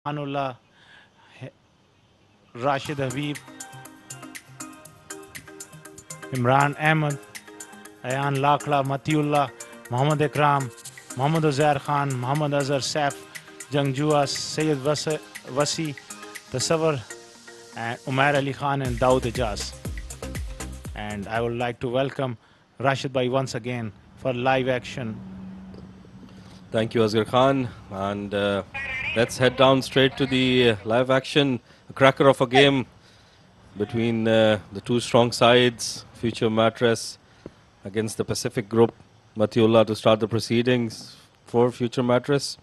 Amanullah, Rashid Habib, Imran Ahmed, Ayan Lakla, Matiullah, Muhammad Ikram, Muhammad Uzair Khan, Muhammad Azhar Saif, Jangjuas, Sayyid Wasi, Tasawwur, and Umair Ali Khan and Dawood Ijaz. And I would like to welcome Rashid Bhai once again for live action. Thank you, Asghar Khan. And let's head down straight to the live action cracker of a game between the two strong sides, Future Mattress against the Pacific Group. Matiullah to start the proceedings for Future Mattress.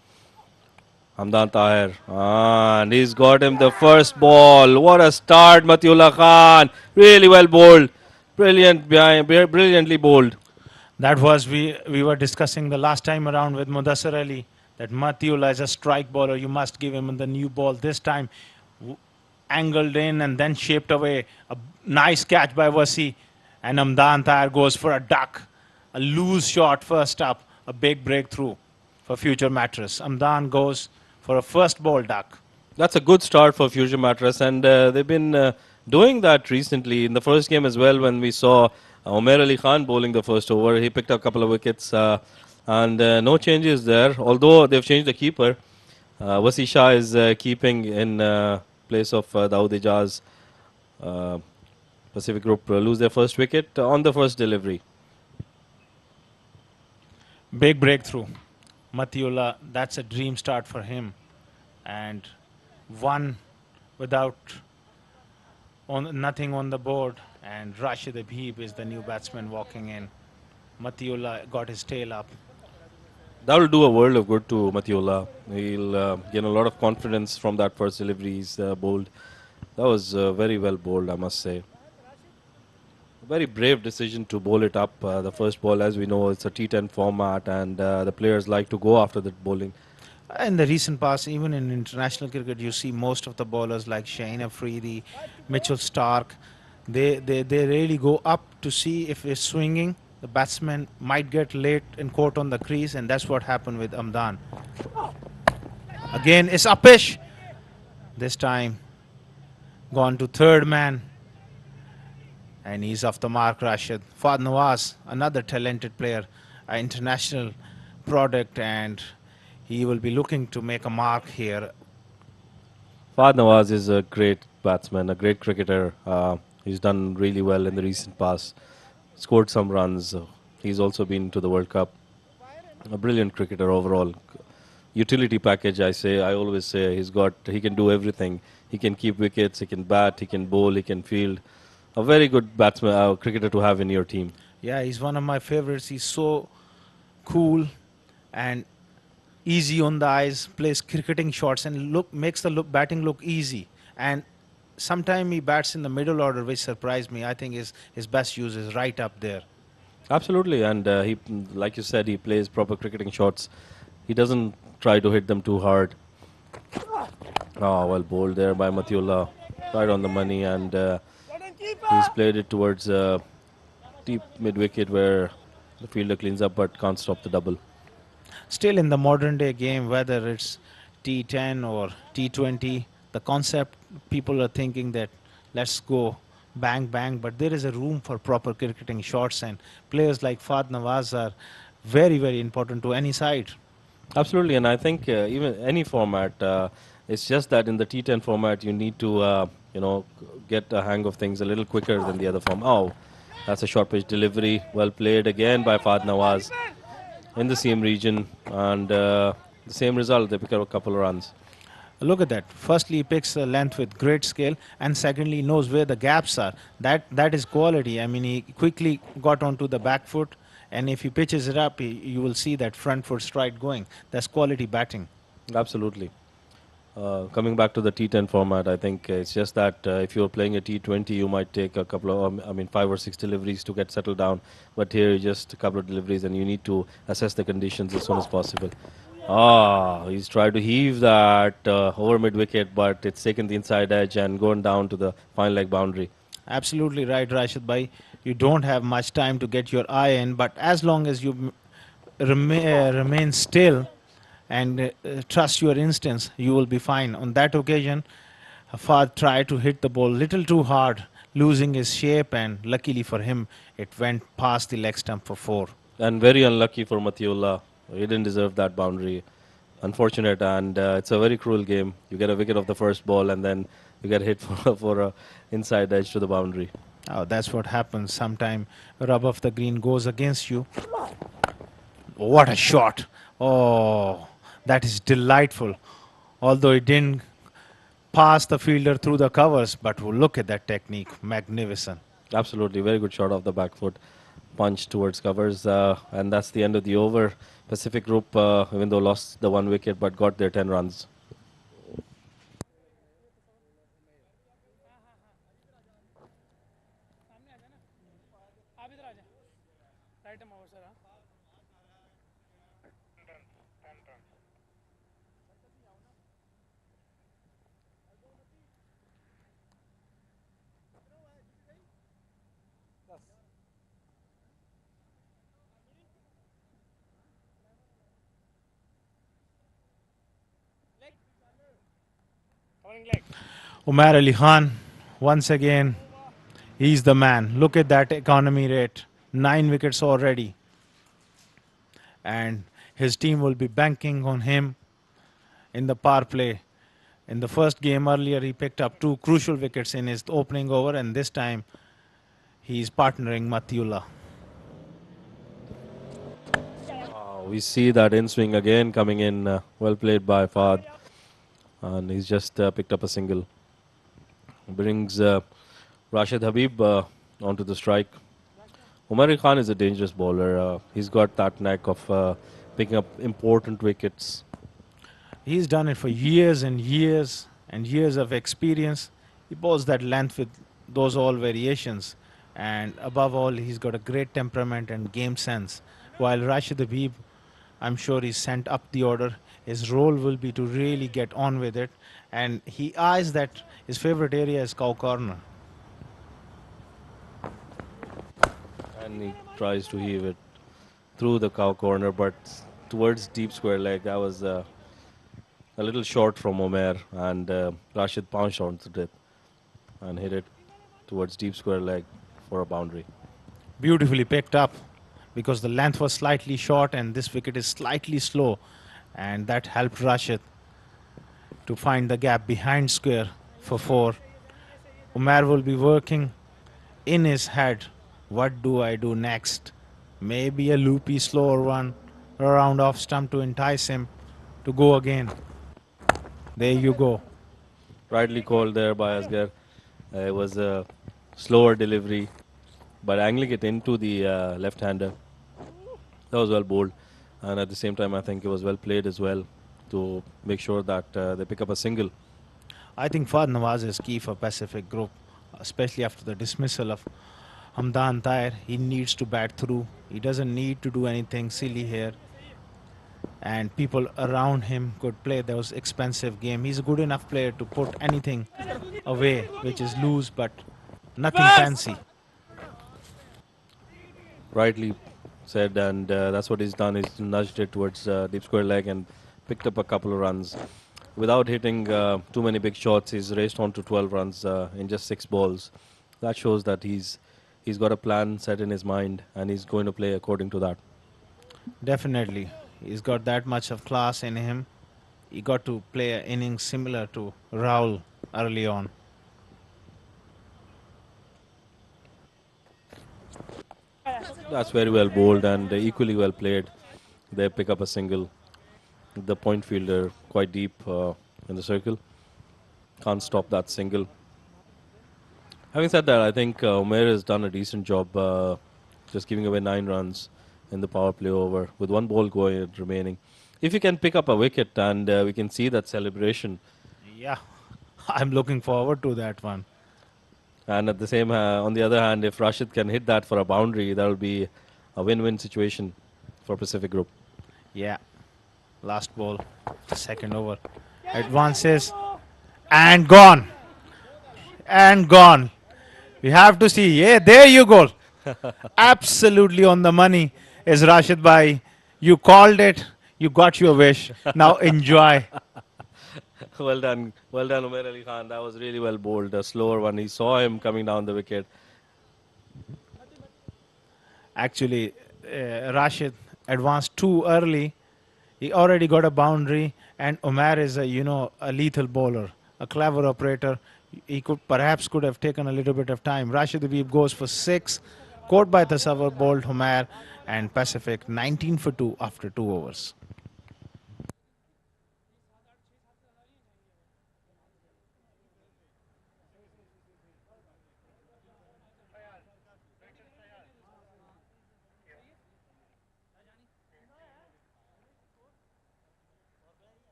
Hamdan Tahir. And he's got him the first ball. What a start, Matiullah Khan. Really well bowled. Brilliantly bowled. That was we were discussing the last time around with Mudassar Ali that Matiullah is a strike bowler. You must give him the new ball. This time, angled in and then shaped away. A nice catch by Wasi, and Amdan Tahir goes for a duck. A loose shot first up. A big breakthrough for Future Mattress. Amdan goes for a first ball duck. That's a good start for Fusion Mattress, and they've been doing that recently in the first game as well. When we saw Umair Ali Khan bowling the first over, he picked up a couple of wickets, and no changes there. Although they've changed the keeper, Wasi Shah is keeping in place of Dawood Ijaz. Uh, Pacific Group lose their first wicket on the first delivery. Big breakthrough. Matiullah, that's a dream start for him. And one without nothing on the board. And Rashid Habib is the new batsman walking in. Matiullah got his tail up. That will do a world of good to Matiullah. He'll gain a lot of confidence from that first delivery he's bowled. That was very well bowled, I must say. A very brave decision to bowl it up. The first ball, as we know, it's a T10 format, and the players like to go after that bowling. In the recent past, even in international cricket, you see most of the bowlers like Shaheen Afridi, Mitchell Stark, they really go up to see if it's swinging. The batsman might get late and caught on the crease, and that's what happened with Amdan. Again, it's Upish. This time, gone to third man. And he's off the mark, Rashid. Fahd Nawaz, another talented player, an international product, and he will be looking to make a mark here. Fahd Nawaz is a great batsman, a great cricketer. He's done really well in the recent past. Scored some runs. He's also been to the World Cup. A brilliant cricketer overall. Utility package, I always say. He can do everything. He can keep wickets, he can bat, he can bowl, he can field. A very good batsman, cricketer to have in your team. Yeah, he's one of my favorites. He's so cool and easy on the eyes, plays cricketing shots and makes the batting look easy. And sometimes he bats in the middle order, which surprised me. I think his best use is right up there. Absolutely, and he, like you said, he plays proper cricketing shots. He doesn't try to hit them too hard. Oh, well bowled there by Matiullah, right on the money, and he's played it towards deep mid-wicket where the fielder cleans up but can't stop the double. Still in the modern day game, whether it's T10 or T20, the concept, people are thinking that let's go bang bang, but there is a room for proper cricketing shots, and players like Fahd Nawaz are very, very important to any side. Absolutely, and I think even any format, it's just that in the T10 format you need to, get a hang of things a little quicker than the other form. Oh, that's a short pitch delivery, well played again by Fahd Nawaz in the same region, and the same result. They pick up a couple of runs. Look at that. Firstly, he picks the length with great skill, and secondly, he knows where the gaps are. That is quality. I mean, he quickly got onto the back foot, and if he pitches it up, you will see that front foot stride going. That's quality batting. Absolutely. Coming back to the T10 format, I think it's just that if you're playing a T20, you might take a couple of, 5 or 6 deliveries to get settled down. But here, just a couple of deliveries, and you need to assess the conditions as soon as possible. He's tried to heave that over mid-wicket, but it's taken the inside edge and gone down to the fine leg boundary. Absolutely right, Rashid Bhai. You don't have much time to get your eye in, but as long as you remain still and trust your instincts. You will be fine. On that occasion, Hafad tried to hit the ball little too hard, losing his shape, and luckily for him, it went past the leg stump for four. And very unlucky for Matiullah. He didn't deserve that boundary. Unfortunate, and it's a very cruel game. You get a wicket of the first ball, and then you get hit for a inside edge to the boundary. Oh, that's what happens. Sometime rub of the green goes against you. What a shot! Oh, that is delightful. Although it didn't pass the fielder through the covers, but look at that technique. Magnificent. Absolutely, very good shot off the back foot, punch towards covers, and that's the end of the over. Pacific Group, even though lost the one wicket, but got their 10 runs. Umar Ali Khan, once again, he's the man. Look at that economy rate. 9 wickets already. And his team will be banking on him in the power play. In the first game earlier, he picked up 2 crucial wickets in his opening over, and this time he's partnering Matiullah. We see that in swing again coming in. Well played by Fahd. And he's just picked up a single. Brings Rashid Habib onto the strike. Umar Khan is a dangerous bowler. He's got that knack of picking up important wickets. He's done it for years and years and years of experience. He bowls that length with those all variations. And above all, he's got a great temperament and game sense. While Rashid Habib, I'm sure he's sent up the order. His role will be to really get on with it. And he eyes that his favorite area is cow corner. And he tries to heave it through the cow corner, but towards deep square leg. That was a little short from Omer, and Rashid pounced onto it and hit it towards deep square leg for a boundary. Beautifully picked up because the length was slightly short and this wicket is slightly slow, and that helped Rashid to find the gap behind square for four. Umar will be working in his head. What do I do next? Maybe a loopy slower one around off stump to entice him to go again. There you go. Rightly called there by Asghar. It was a slower delivery, but angling it into the left-hander. That was well bowled, and at the same time I think it was well played as well to make sure that they pick up a single. I think Fahd Nawaz is key for Pacific Group, especially after the dismissal of Hamdan Tair. He needs to bat through. He doesn't need to do anything silly here. And people around him could play those expensive game. He's a good enough player to put anything away which is loose, but nothing fancy. Rightly said, and that's what he's done. He's nudged it towards deep square leg and picked up a couple of runs. Without hitting too many big shots, he's raced on to 12 runs in just 6 balls. That shows that he's got a plan set in his mind, and he's going to play according to that. Definitely. He's got that much of class in him. He got to play an innings similar to Rahul early on. That's very well bowled and equally well played. They pick up a single. The point fielder quite deep in the circle. Can't stop that single. Having said that, I think Umair has done a decent job just giving away 9 runs in the power play over with 1 ball going remaining. If you can pick up a wicket and we can see that celebration. Yeah, I'm looking forward to that one. And at the same, on the other hand, if Rashid can hit that for a boundary, that will be a win-win situation for Pacific Group. Yeah, last ball, second over. Advances and gone. And gone. We have to see. Yeah, there you go. Absolutely on the money is Rashid Bhai. You called it. You got your wish. Now enjoy. Well done, Umair Ali Khan. That was really well bowled. A slower one. He saw him coming down the wicket. Actually, Rashid advanced too early. He already got a boundary, and Umar is a lethal bowler, a clever operator. He could have taken a little bit of time. Rashid Habib goes for 6, caught by Tasawwur, bowled Umar, and Pacific 19 for 2 after 2 overs.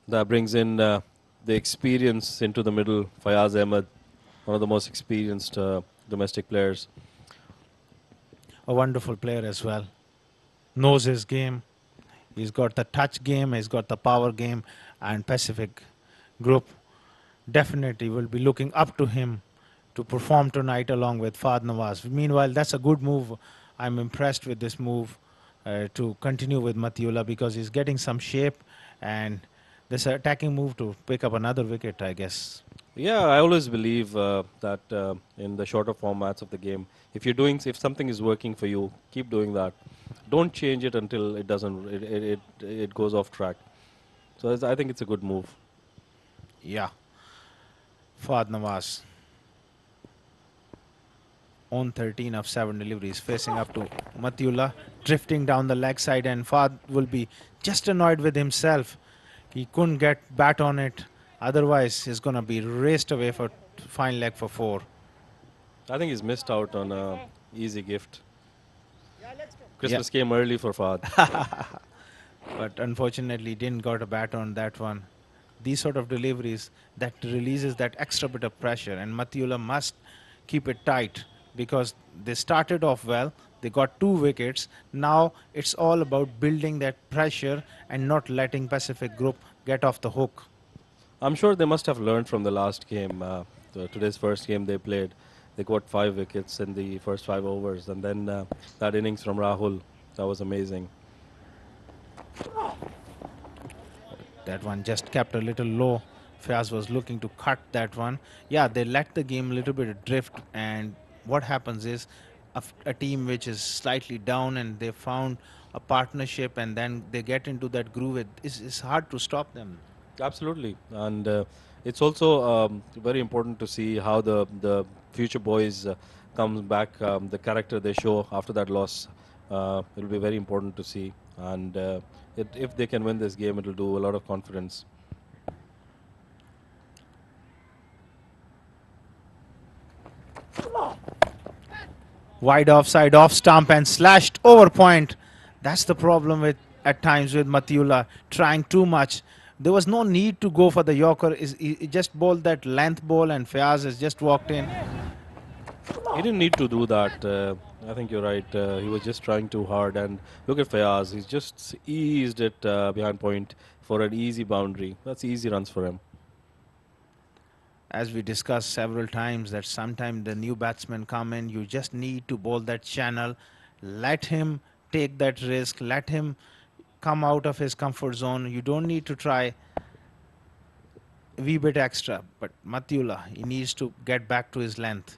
That brings in the experience into the middle. Fayaz Ahmed, one of the most experienced domestic players. A wonderful player as well. Knows his game. He's got the touch game, he's got the power game, and Pacific Group definitely will be looking up to him to perform tonight along with Fad Nawaz. Meanwhile, that's a good move. I'm impressed with this move to continue with Matiullah because he's getting some shape and this attacking move to pick up another wicket, I guess. Yeah, I always believe that in the shorter formats of the game, if something is working for you, keep doing that. Don't change it until it goes off track. So I think it's a good move. Yeah. Fad Nawaz on 13 of 7 deliveries, facing up to Matiullah, drifting down the leg side, and Fad will be just annoyed with himself. He couldn't get bat on it. Otherwise, he's going to be raced away for fine leg for 4. I think he's missed out on a easy gift. Christmas came early for Fahad. But unfortunately, didn't got a bat on that one. These sort of deliveries that releases that extra bit of pressure, and Matiullah must keep it tight because they started off well. They got 2 wickets. Now it's all about building that pressure and not letting Pacific Group get off the hook. I'm sure they must have learned from the last game, today's first game they played. They got 5 wickets in the first 5 overs, and then that innings from Rahul, that was amazing. That one just kept a little low. Fayaz was looking to cut that one. Yeah, they let the game a little bit drift, and what happens is a team which is slightly down and they found a partnership and then they get into that groove, it's hard to stop them. Absolutely, and it's also very important to see how the future boys comes back. The character they show after that loss, it will be very important to see. And if they can win this game, it will do a lot of confidence. Wide offside, off stump, and slashed over point. That's the problem with at times with Matiullah trying too much. There was no need to go for the Yorker. He just bowled that length ball, and Fayaz has just walked in. He didn't need to do that. I think you're right. He was just trying too hard. And look at Fayaz. He's just eased it behind point for an easy boundary. That's easy runs for him. As we discussed several times, that sometimes the new batsmen come in, you just need to bowl that channel, let him take that risk, let him come out of his comfort zone. You don't need to try a wee bit extra, but Matiullah, he needs to get back to his length.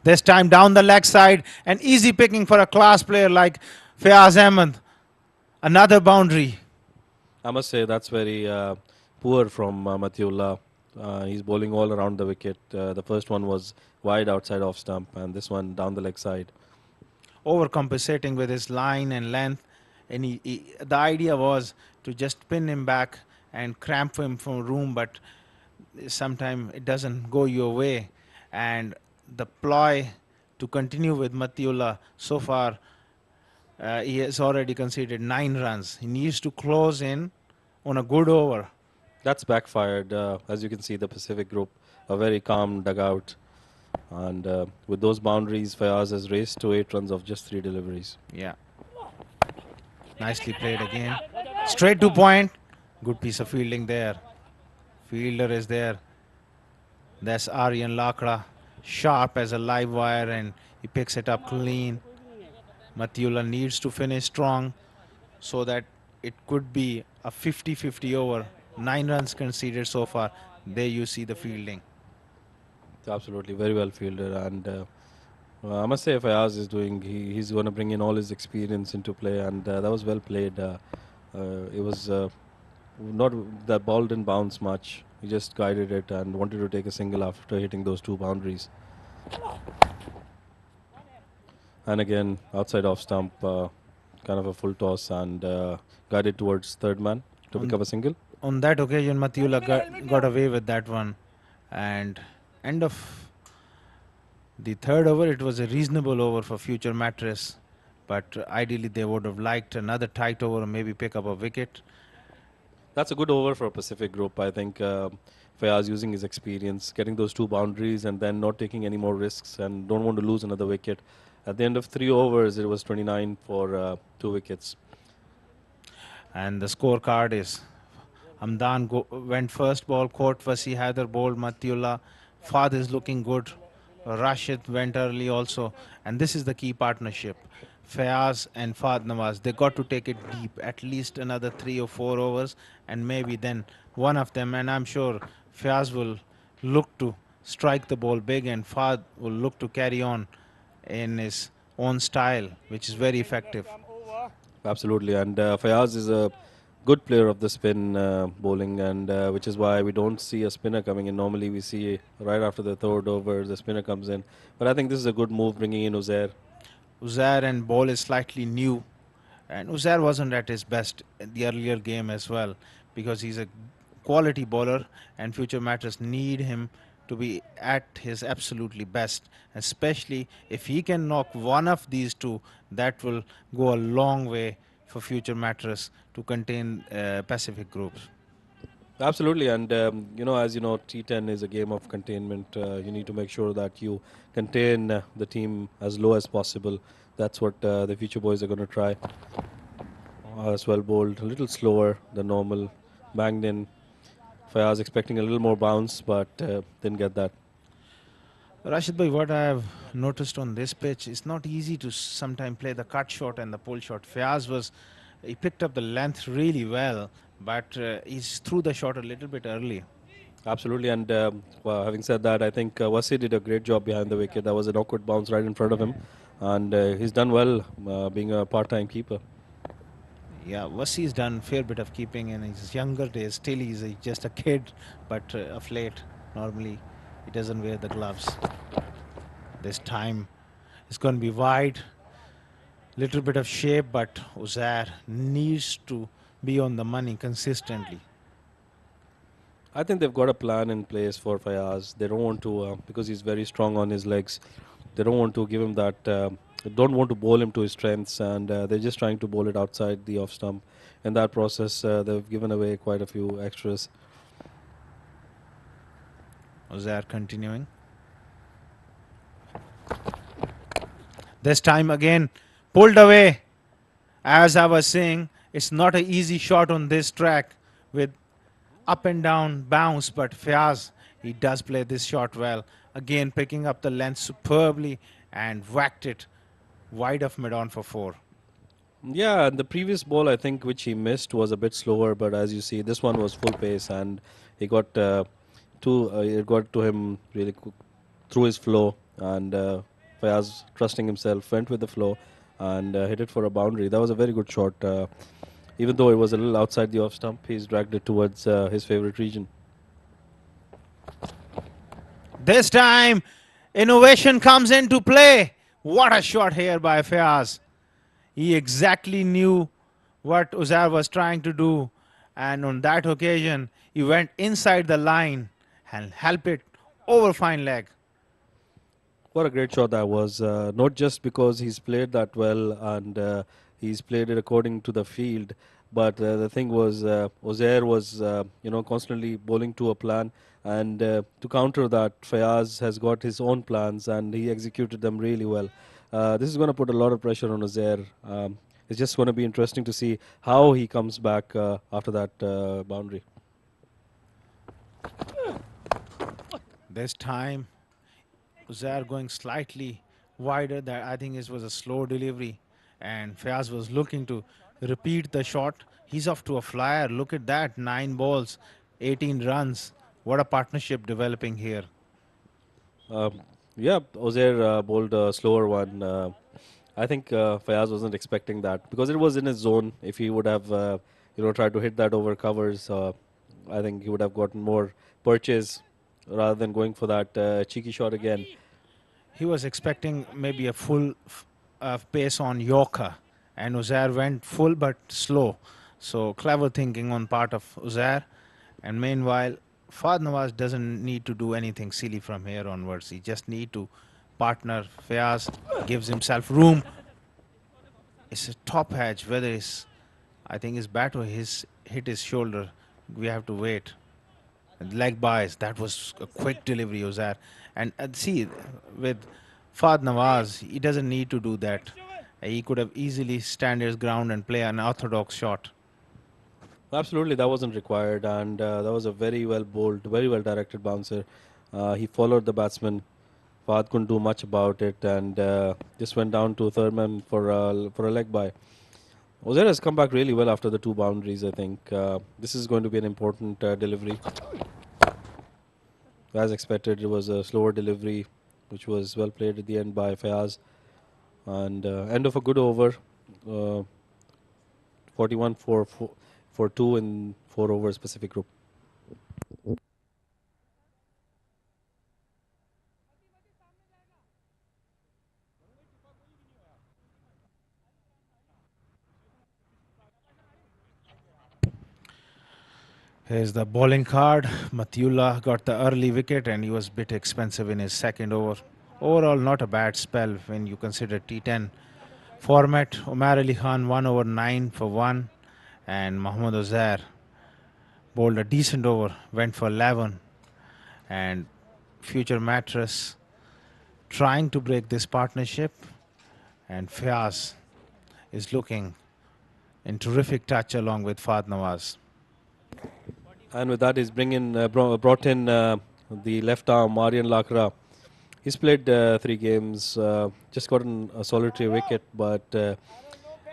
This time down the leg side, and easy picking for a class player like Fayaz Ahmed. Another boundary. I must say that's very poor from Matiullah. He's bowling all around the wicket. The first one was wide outside off stump, and this one down the leg side. Overcompensating with his line and length, and the idea was to just pin him back and cramp him for room, but sometimes it doesn't go your way. And the ploy to continue with Matiullah, so far he has already conceded 9 runs. He needs to close in on a good over. That's backfired. As you can see, the Pacific Group, a very calm dugout. And with those boundaries, Fayaz has raced to 8 runs of just 3 deliveries. Yeah. Nicely played again. Straight to point. Good piece of fielding there. Fielder is there. That's Aryan Lakra. Sharp as a live wire and he picks it up clean. Matiula needs to finish strong so that it could be a 50-50 over. 9 runs conceded so far. There you see the fielding. It's absolutely very well fielded. And I must say, Fayaz is doing, he's going to bring in all his experience into play. And that was well played. It was not, that ball didn't bounce much. He just guided it and wanted to take a single after hitting those 2 boundaries. And again, outside off stump, kind of a full toss and guided towards third man to pick up a single. On that occasion, Matiula got away with that one. And end of the third over, it was a reasonable over for future Mattress. But ideally, they would have liked another tight over or maybe pick up a wicket. That's a good over for a Pacific group. I think Fayaz using his experience, getting those 2 boundaries and then not taking any more risks and don't want to lose another wicket. At the end of 3 overs, it was 29 for 2 wickets. And the scorecard is Hamdan went first ball, Court Wasi Haider bowled Matiullah. Fad is looking good. Rashid went early also. And this is the key partnership. Fayaz and Fad Nawaz, they got to take it deep, at least another 3 or 4 overs, and maybe then one of them. And I'm sure Fayaz will look to strike the ball big, and Fad will look to carry on in his own style, which is very effective. Absolutely, and Fayaz is a good player of the spin bowling, and which is why we don't see a spinner coming in. Normally we see right after the third over the spinner comes in, but I think this is a good move bringing in Uzair. Uzair and ball is slightly new, and Uzair wasn't at his best in the earlier game as well, because he's a quality bowler and future Mattress need him to be at his absolutely best, especially if he can knock one of these 2. That will go a long way for future Mattress to contain Pacific groups. Absolutely, and as you know, T10 is a game of containment. You need to make sure that you contain the team as low as possible. That's what the future boys are going to try. As well bowled, a little slower than normal, banged in. Fayaz expecting a little more bounce, but didn't get that. Rashid bhai, what I have noticed on this pitch, it's not easy to sometimes play the cut shot and the pull shot. He picked up the length really well, but he's threw the shot a little bit early. Absolutely, and having said that, I think Wasi did a great job behind the wicket. That was an awkward bounce right in front of him, and he's done well being a part-time keeper. Yeah, Wasi's done a fair bit of keeping in his younger days. Still, he's just a kid, but of late, normally, he doesn't wear the gloves. This time, it's going to be wide, little bit of shape, but Uzair needs to be on the money consistently. I think they've got a plan in place for Fayaz. They don't want to, because he's very strong on his legs, they don't want to give him that, they don't want to bowl him to his strengths, and they're just trying to bowl it outside the off stump. In that process, they've given away quite a few extras. Uzair continuing. This time again, pulled away. As I was saying, it's not an easy shot on this track with up and down bounce, but Fayaz, he does play this shot well. Again, picking up the length superbly and whacked it wide of mid-on for 4. Yeah, and the previous ball, I think, which he missed was a bit slower, but as you see, this one was full pace, and he got it got to him really through his flow, and Fayaz, trusting himself, went with the flow and hit it for a boundary. That was a very good shot. Even though it was a little outside the off stump, he's dragged it towards his favorite region. This time, innovation comes into play. What a shot here by Fayaz. He exactly knew what Uzair was trying to do, and on that occasion, he went inside the line and helped it over fine leg. What a great shot that was. Not just because he's played that well and he's played it according to the field, But the thing was, Ozair was constantly bowling to a plan, and to counter that, Fayaz has got his own plans, and he executed them really well. This is going to put a lot of pressure on Ozair. It's just going to be interesting to see how he comes back after that boundary. This time, Uzair going slightly wider. That I think it was a slow delivery, and Fayaz was looking to repeat the shot. He's off to a flyer. Look at that, 9 balls, 18 runs. What a partnership developing here. Um, yeah, Ozair bowled a slower one. I think Fayaz wasn't expecting that because it was in his zone. If he would have, tried to hit that over covers, I think he would have gotten more purchase rather than going for that cheeky shot again. He was expecting maybe a full pace on Yorker, and Uzair went full but slow. So clever thinking on part of Uzair. And meanwhile, Fahd Nawaz doesn't need to do anything silly from here onwards. He just need to partner. Fayaz gives himself room. It's a top edge. Whether it's, I think his bat or his hit his shoulder, we have to wait. And leg buys. That was a quick delivery, Uzair. And see, with Fahd Nawaz, he doesn't need to do that. He could have easily stand his ground and play an orthodox shot. Absolutely, that wasn't required, and that was a very well bowled, very well directed bouncer. He followed the batsman. Fahd couldn't do much about it, and just went down to third man for a leg by. Ozair has come back really well after the 2 boundaries. I think this is going to be an important delivery. As expected, it was a slower delivery, which was well played at the end by Fayaz, and end of a good over. 41 for 2 in 4 overs Pacific Group. Here's the bowling card. Matiullah got the early wicket and he was a bit expensive in his second over. Overall, not a bad spell when you consider T10 format. Omar Ali Khan 1 over 9 for 1, and Mohammad Ozair bowled a decent over, went for 11. And future Mattress trying to break this partnership, and Fayaz is looking in terrific touch along with Fahd Nawaz. And with that, he's brought in the left arm, Aryan Lakra. He's played 3 games, just gotten a solitary wicket, but that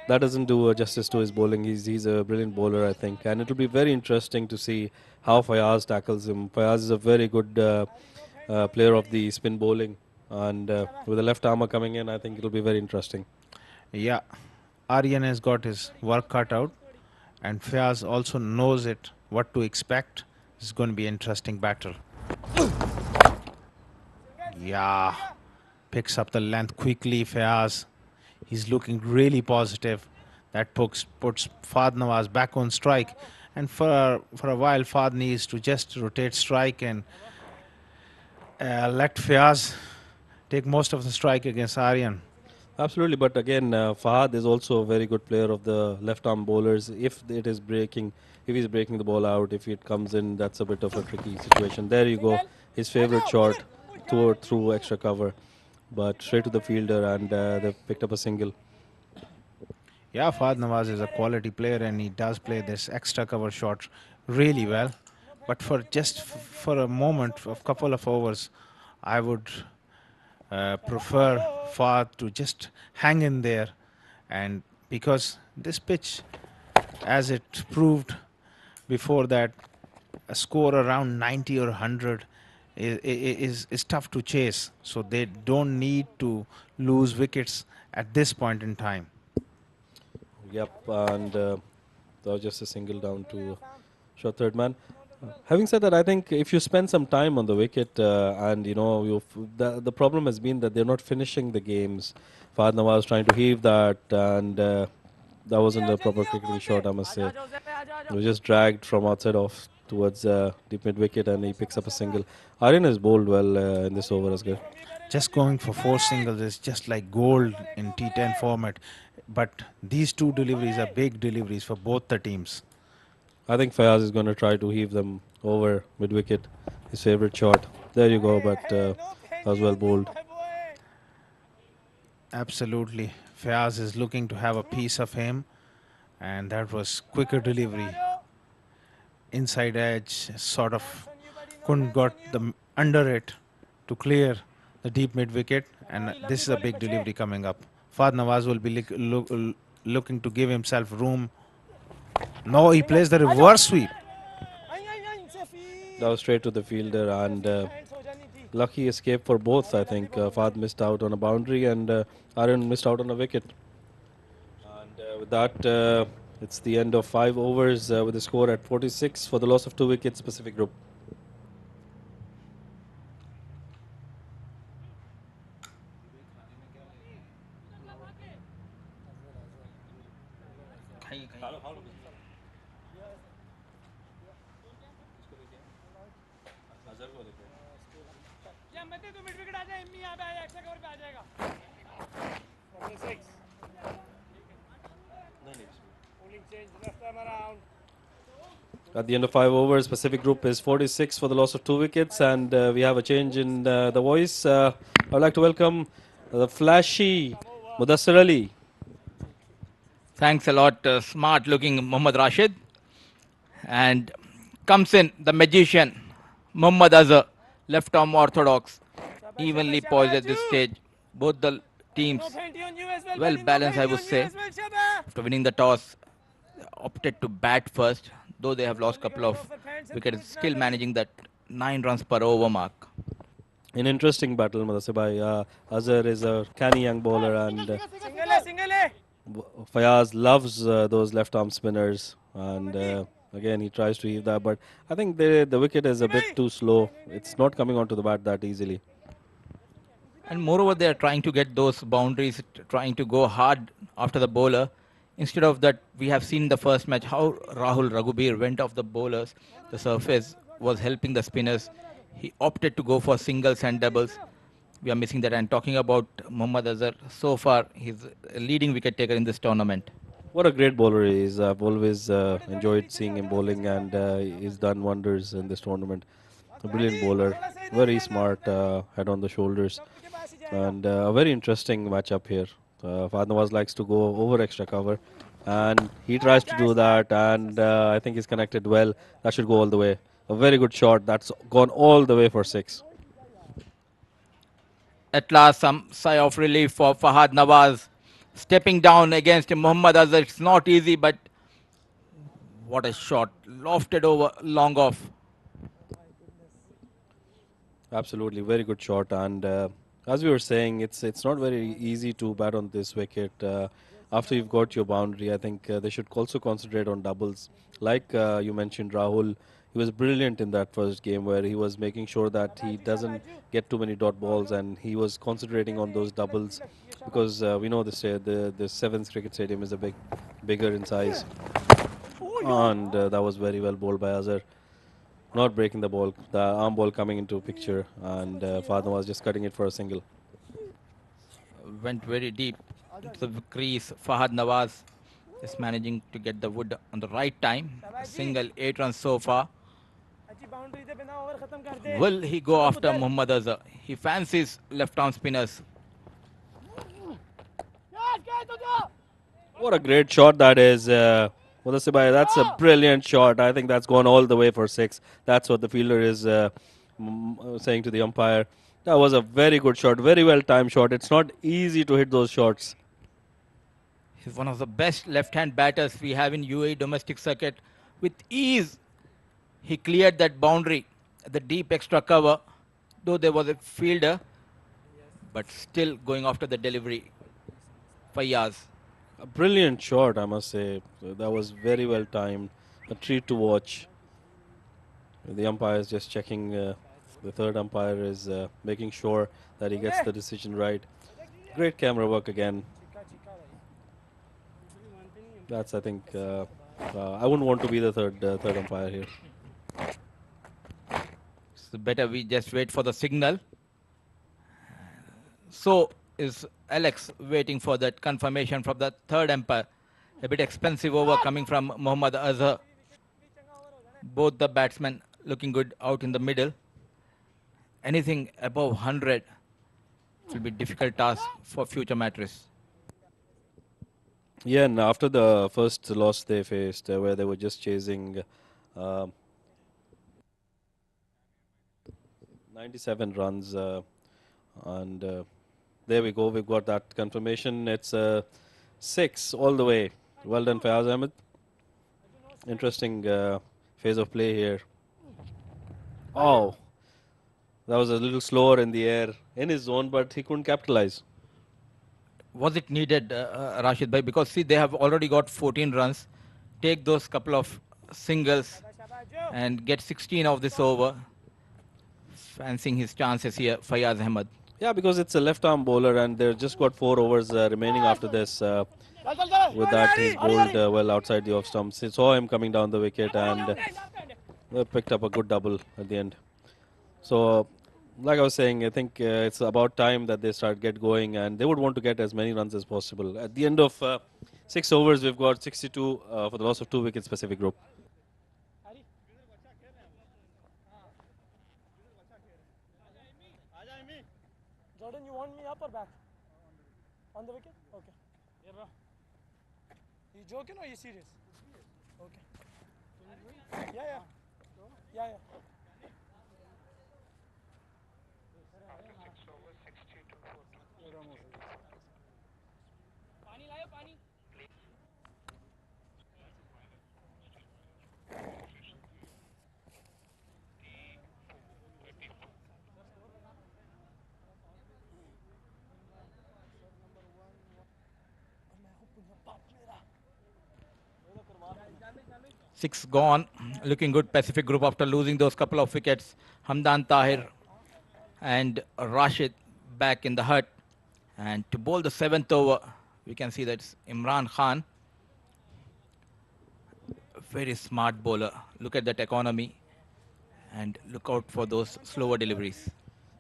doesn't do justice to his bowling. He's a brilliant bowler, I think. And it'll be very interesting to see how Fayaz tackles him. Fayaz is a very good player of the spin bowling. And with the left armour coming in, I think it'll be very interesting. Yeah, Aryan has got his work cut out, and Fayaz also knows it, what to expect. This is going to be an interesting battle. Yeah, picks up the length quickly, Fayaz. He's looking really positive. That puts Fahd Nawaz back on strike. And for a while, Fahd needs to just rotate strike and let Fayaz take most of the strike against Aryan. Absolutely, but again, Fahad is also a very good player of the left-arm bowlers. If he's breaking the ball out, if it comes in, that's a bit of a tricky situation. There you go, his favourite shot through extra cover, but straight to the fielder, and they've picked up a single. Yeah, Fahd Nawaz is a quality player, and he does play this extra cover shot really well. But for a moment, a couple of overs, I would prefer Fahd to just hang in there, and because this pitch, as it proved before that, a score around 90 or 100 is tough to chase, so they don't need to lose wickets at this point in time. Yep, and that was just a single down to short third man. Having said that, I think if you spend some time on the wicket, and the problem has been that they're not finishing the games. Fahad Nawaz trying to heave that, and that wasn't a proper cricketing shot, I must say. It was just dragged from outside off towards deep mid wicket, and he picks up a single. Aryan has bowled well in this over as well. Just going for 4 singles is just like gold in T10 format. But these two deliveries are big deliveries for both the teams. I think Fayaz is going to try to heave them over mid wicket. His favorite shot. There you go, but that was well bowled. Absolutely. Fayaz is looking to have a piece of him, and that was quicker delivery. Inside edge, sort of couldn't got under it to clear the deep mid wicket, and this is a big delivery coming up. Fahd Nawaz will be looking to give himself room. No, he plays the reverse sweep. That was straight to the fielder, and lucky escape for both. I think Fahd missed out on a boundary, and Aryan missed out on a wicket. And with that, it's the end of 5 overs with the score at 46 for the loss of 2 wickets. Pacific Group. At the end of 5 overs, Pacific Group is 46 for the loss of 2 wickets, and we have a change in the voice. I would like to welcome the flashy Mudassir Ali. Thanks a lot, smart looking Muhammad Rashid. And comes in the magician, Muhammad Azhar, left arm orthodox, evenly poised at this stage. Both the teams well balanced, I would say. After winning the toss, opted to bat first, though they have lost a couple of wickets, still managing that 9 runs per over mark. An interesting battle, Mudassir bhai. Azhar is a canny young bowler, and Fayaz loves those left arm spinners, and again he tries to heave that, but I think the wicket is a bit too slow. It's not coming onto the bat that easily. And moreover, they are trying to get those boundaries, trying to go hard after the bowler. Instead of that, we have seen the first match how Rahul Raghubir went off the bowlers. The surface was helping the spinners. He opted to go for singles and doubles. We are missing that. And talking about Muhammad Azhar, so far he's a leading wicket taker in this tournament. What a great bowler he is. I've always enjoyed seeing him bowling, and he's done wonders in this tournament. A brilliant bowler, very smart, head on the shoulders, and a very interesting matchup here. Fahd Nawaz likes to go over extra cover, and he tries to do that, and I think he's connected well. That should go all the way. A very good shot. That's gone all the way for 6. At last, some sigh of relief for Fahad Nawaz. Stepping down against Muhammad Azhar. It's not easy, but what a shot. Lofted over, long off. Absolutely, very good shot. And as we were saying, it's not very easy to bat on this wicket. After you've got your boundary, I think they should also concentrate on doubles. Like you mentioned, Rahul, he was brilliant in that first game where he was making sure that he doesn't get too many dot balls, and he was concentrating on those doubles, because we know the Sevens Cricket Stadium is a bigger in size, and that was very well bowled by Azhar. Not breaking the ball, the arm ball coming into picture, and Fahd was just cutting it for a single. Went very deep into the crease. Fahad Nawaz is managing to get the wood on the right time. A single, 8 runs so far. Will he go after Muhammad Azhar? He fancies left arm spinners. What a great shot that is. Mudassir bhai, that's a brilliant shot. I think that's gone all the way for 6. That's what the fielder is saying to the umpire. That was a very good shot, very well timed shot. It's not easy to hit those shots. He's one of the best left-hand batters we have in UAE domestic circuit. With ease, he cleared that boundary at the deep extra cover, though there was a fielder, but still going after the delivery. Fayaz. A brilliant shot, I must say. That was very well timed. A treat to watch. The umpire is just checking. The third umpire is making sure that he gets the decision right. Great camera work again. That's, I think, I wouldn't want to be the third umpire here. So better we just wait for the signal. So is Alex waiting for that confirmation from the third umpire. A bit expensive over coming from Mohammad Azhar. Both the batsmen looking good out in the middle. Anything above 100 will be difficult task for future Mattress. Yeah, and after the first loss they faced, where they were just chasing uh, 97 runs, and there we go. We've got that confirmation. It's 6 all the way. Well done, Fayaz Ahmed. Interesting phase of play here. Oh, that was a little slower in the air in his zone, but he couldn't capitalize. Was it needed, Rashid Bhai? Because see, they have already got 14 runs. Take those couple of singles and get 16 of this over. Fancying his chances here, Fayaz Ahmed. Yeah, because it's a left-arm bowler, and they've just got 4 overs remaining after this. With that, he's bowled well outside the off stumps. He saw him coming down the wicket, and they picked up a good double at the end. So, like I was saying, I think it's about time that they start get going, and they would want to get as many runs as possible. At the end of 6 overs, we've got 62 for the loss of 2 wickets Pacific Group. Jordan, you want me up or back? On the wicket? Okay. Yeah, bro. You joking or you serious? Okay. Yeah, yeah. Yeah, yeah. Six gone. Looking good, Pacific Group after losing those couple of wickets. Hamdan Tahir and Rashid back in the hut. And to bowl the 7th over, we can see that's Imran Khan. Very smart bowler. Look at that economy and look out for those slower deliveries.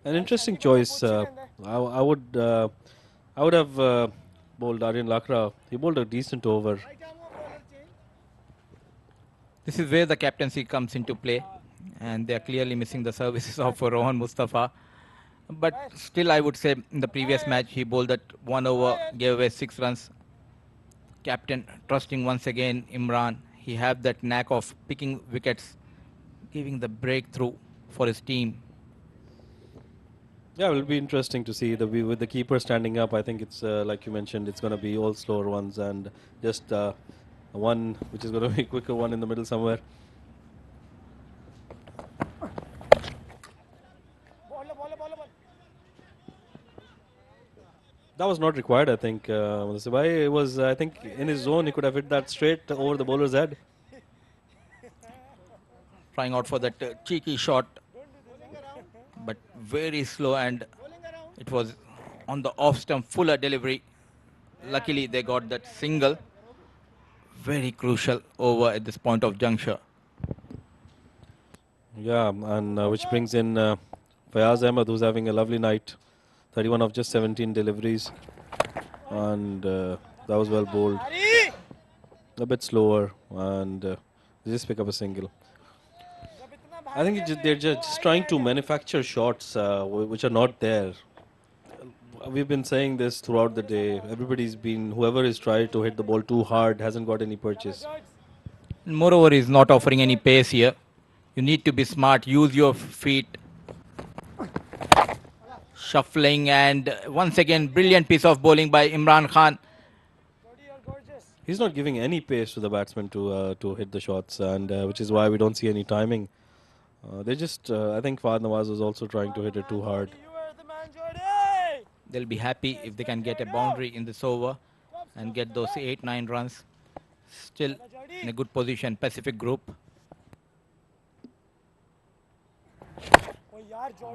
An interesting choice. I would have bowled Aryan Lakra. He bowled a decent over. This is where the captaincy comes into play, and they are clearly missing the services of Rohan Mustafa. But still, I would say in the previous match, he bowled that 1 over, gave away 6 runs. Captain trusting once again Imran. He have that knack of picking wickets, giving the breakthrough for his team. Yeah, it will be interesting to see with the keeper standing up. I think it's like you mentioned, it's going to be all slower ones and just one which is going to be a quicker one in the middle somewhere. That was not required, I think. It was, I think, in his zone, he could have hit that straight over the bowler's head. Trying out for that cheeky shot, but very slow, and it was on the off stump, fuller delivery. Luckily, they got that single. Very crucial over at this point of juncture. Yeah, and which brings in Fayaz Ahmed, who's having a lovely night. 31 of just 17 deliveries, and that was well bowled. A bit slower, and they just pick up a single. I think they're just trying to manufacture shots which are not there. We've been saying this throughout the day. Whoever has tried to hit the ball too hard hasn't got any purchase. Moreover, he's not offering any pace here. You need to be smart, use your feet. Shuffling, and once again, brilliant piece of bowling by Imran Khan. He's not giving any pace to the batsman to hit the shots, and which is why we don't see any timing. They just, I think Fahad Nawaz was also trying to hit it too hard. They'll be happy if they can get a boundary in this over and get those 8-9 runs. Still in a good position, Pacific Group.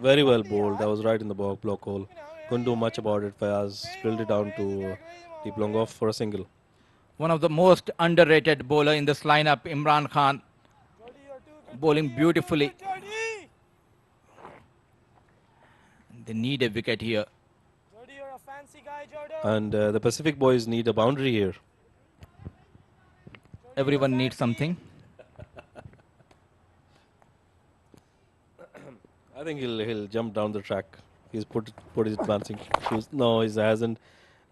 Very well bowled. That was right in the block hole. Couldn't do much about it. Fayaz drilled it down to deep long off for a single. One of the most underrated bowler in this lineup, Imran Khan. Bowling beautifully. They need a wicket here. Jody, you're a fancy guy, Jordan. And the Pacific boys need a boundary here. Everyone needs something. I think he'll jump down the track. He's put his advancing shoes. No, he hasn't,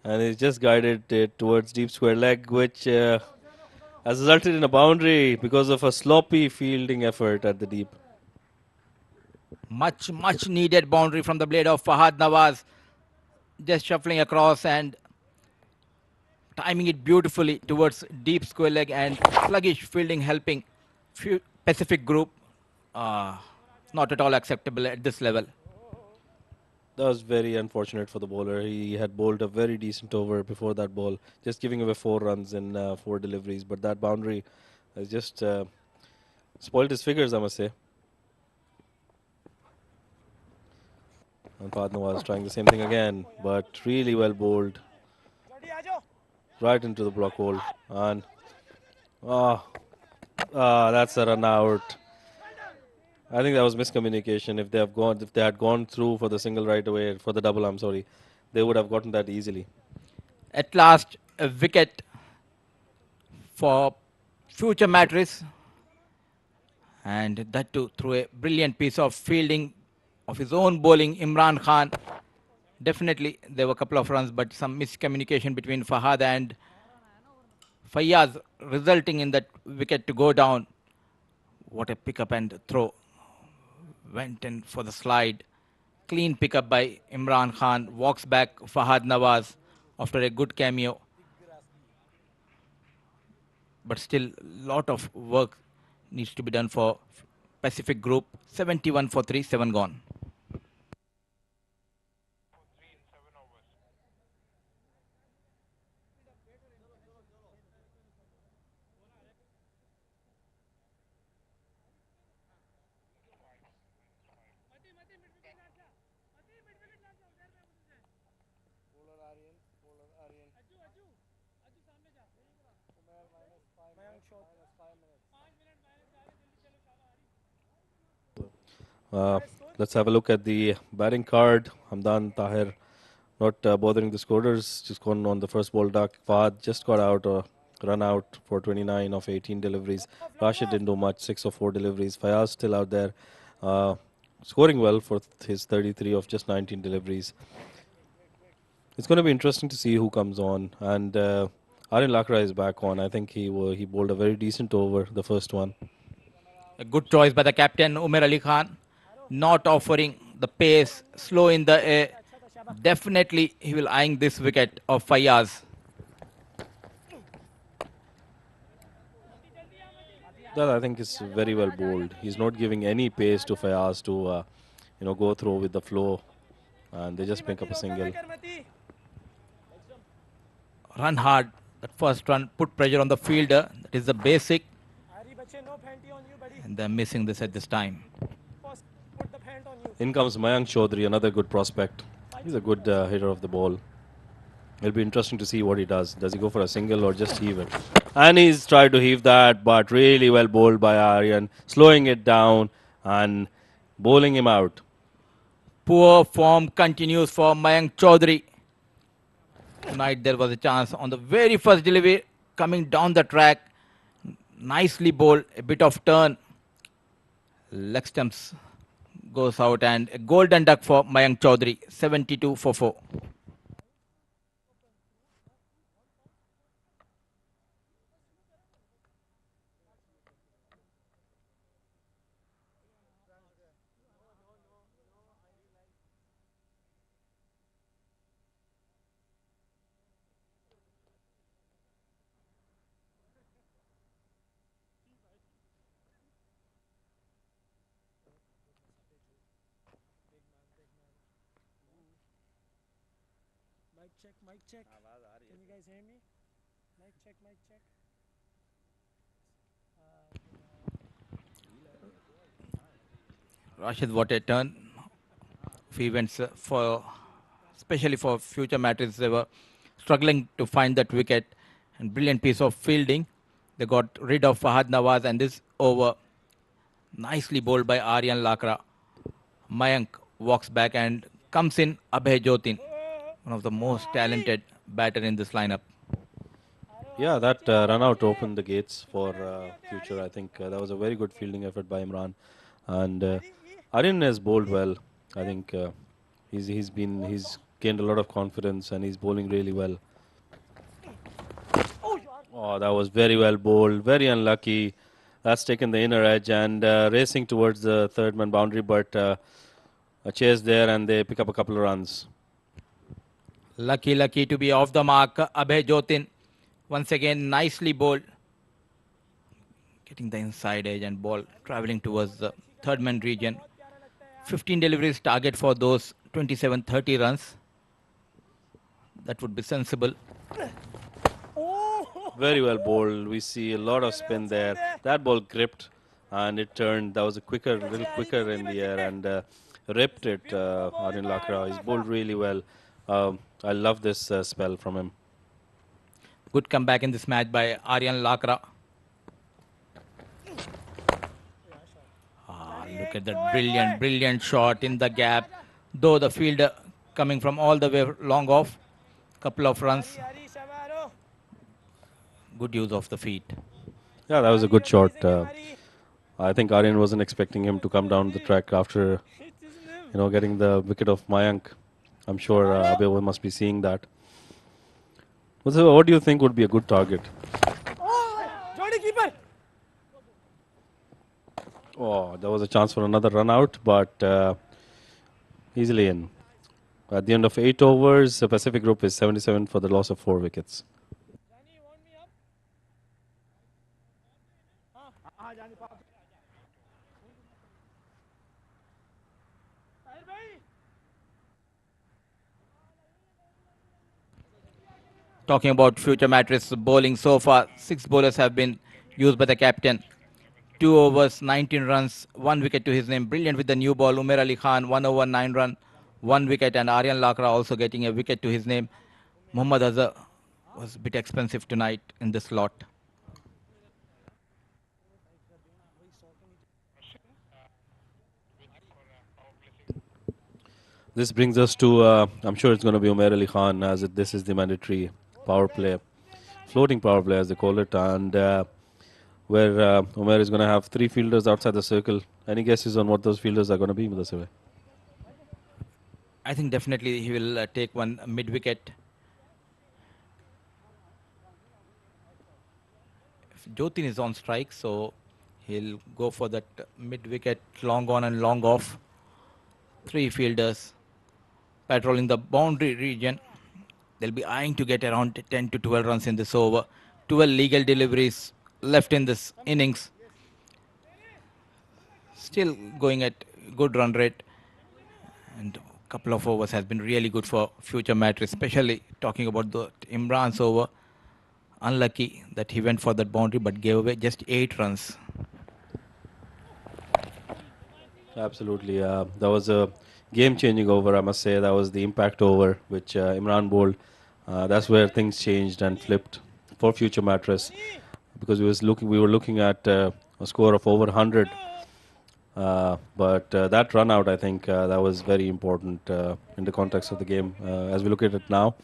and he's just guided it towards deep square leg, which has resulted in a boundary because of a sloppy fielding effort at the deep. Much needed boundary from the blade of Fahad Nawaz. Just shuffling across and timing it beautifully towards deep square leg, and sluggish fielding helping Pacific group. Not at all acceptable at this level. That was very unfortunate for the bowler. He had bowled a very decent over before that ball, just giving away 4 runs in 4 deliveries. But that boundary has just spoiled his figures, I must say. And Padma was trying the same thing again, but really well bowled. Right into the block hole. And that's a run out. I think that was miscommunication. If they had gone through for the single right away, for the double, I'm sorry, they would have gotten that easily. At last, a wicket for future Mattress, and that too through a brilliant piece of fielding of his own bowling, Imran Khan. Definitely, there were a couple of runs, but some miscommunication between Fahad and Fayyaz, resulting in that wicket to go down. What a pickup and throw. Went in for the slide. Clean pickup by Imran Khan. Walks back Fahad Nawaz after a good cameo. But still, lot of work needs to be done for Pacific Group. 71 for 3, 7 gone. Let's have a look at the batting card. Hamdan Tahir not bothering the scorers, just gone on the first ball duck. Fahad just got out, run out for 29 of 18 deliveries. Rashid didn't do much, 6 of 4 deliveries. Fayaz still out there, scoring well for his 33 of just 19 deliveries. It's going to be interesting to see who comes on. And Aryan Lakra is back on. I think he bowled a very decent over, the first one. A good choice by the captain, Umar Ali Khan. Not offering the pace, slow in the air. Definitely he will eyeing this wicket of Fayyaz. That I think is very well bowled. He's not giving any pace to Fayaz to go through with the flow, and they just pick up a single. Run hard. That first run put pressure on the fielder. That is the basic. And they're missing this at this time. In comes Mayank Chaudhary, another good prospect. He's a good hitter of the ball. It'll be interesting to see what he does. Does he go for a single or just heave it? And he's tried to heave that, but really well bowled by Aryan, slowing it down and bowling him out. Poor form continues for Mayank Chaudhary. Tonight there was a chance on the very first delivery coming down the track. Nicely bowled, a bit of turn. Leg stumps goes out, and a golden duck for Mayank Chaudhary, 72 for 4. Mic check. Can you guys hear me? Mic check, mic check. Rashid, what a turn of events especially for future Mattress. They were struggling to find that wicket, and brilliant piece of fielding. They got rid of Fahad Nawaz, and this over nicely bowled by Aryan Lakra. Mayank walks back and comes in Abhay Jotin. One of the most talented batter in this lineup. Yeah, that run out opened the gates for future. I think that was a very good fielding effort by Imran, and Aryan has bowled well. I think he's gained a lot of confidence and he's bowling really well. Oh, that was very well bowled. Very unlucky. That's taken the inner edge and racing towards the third man boundary, but a chase there and they pick up a couple of runs. Lucky to be off the mark. Abhay Jotin once again nicely bowled. Getting the inside edge and ball traveling towards the third man region. 15 deliveries target for those 27-30 runs. That would be sensible. Very well bowled. We see a lot of spin there. That ball gripped and it turned. That was a little quicker in the air and ripped it. Aryan Lakra. He's bowled really well. I love this spell from him. Good comeback in this match by Aryan Lakra. Look at that brilliant shot in the gap. Though the fielder coming from all the way long off. Couple of runs. Good use of the feet. Yeah, that was a good shot. I think Aryan wasn't expecting him to come down the track after, getting the wicket of Mayank. I'm sure Abhay must be seeing that. So what do you think would be a good target? Oh, there was a chance for another run out, but easily in. At the end of 8 overs, the Pacific Group is 77 for the loss of 4 wickets. Talking about future Mattress bowling so far, 6 bowlers have been used by the captain. 2 overs, 19 runs, 1 wicket to his name. Brilliant with the new ball. Umair Ali Khan, 1 over, 9 run, 1 wicket. And Aryan Lakra also getting a wicket to his name. Mohammad Azhar was a bit expensive tonight in this slot. This brings us to, I'm sure it's going to be Umair Ali Khan, as this is the mandatory power play, floating power play as they call it, and where Umair is going to have 3 fielders outside the circle. Any guesses on what those fielders are going to be, Mudassir? I think definitely he will take one mid-wicket. Jotin is on strike, so he'll go for that mid-wicket, long on and long off. 3 fielders patrolling the boundary region. They'll be eyeing to get around 10 to 12 runs in this over. 12 legal deliveries left in this innings. Still going at good run rate. And a couple of overs has been really good for future Mattress, especially talking about the Imran's over. Unlucky that he went for that boundary but gave away just 8 runs. Absolutely. That was a game-changing over, I must say. That was the impact over, which Imran bowled. That's where things changed and flipped for future Mattress, because we were looking at a score of over 100. But that run out, I think, that was very important in the context of the game. As we look at it now,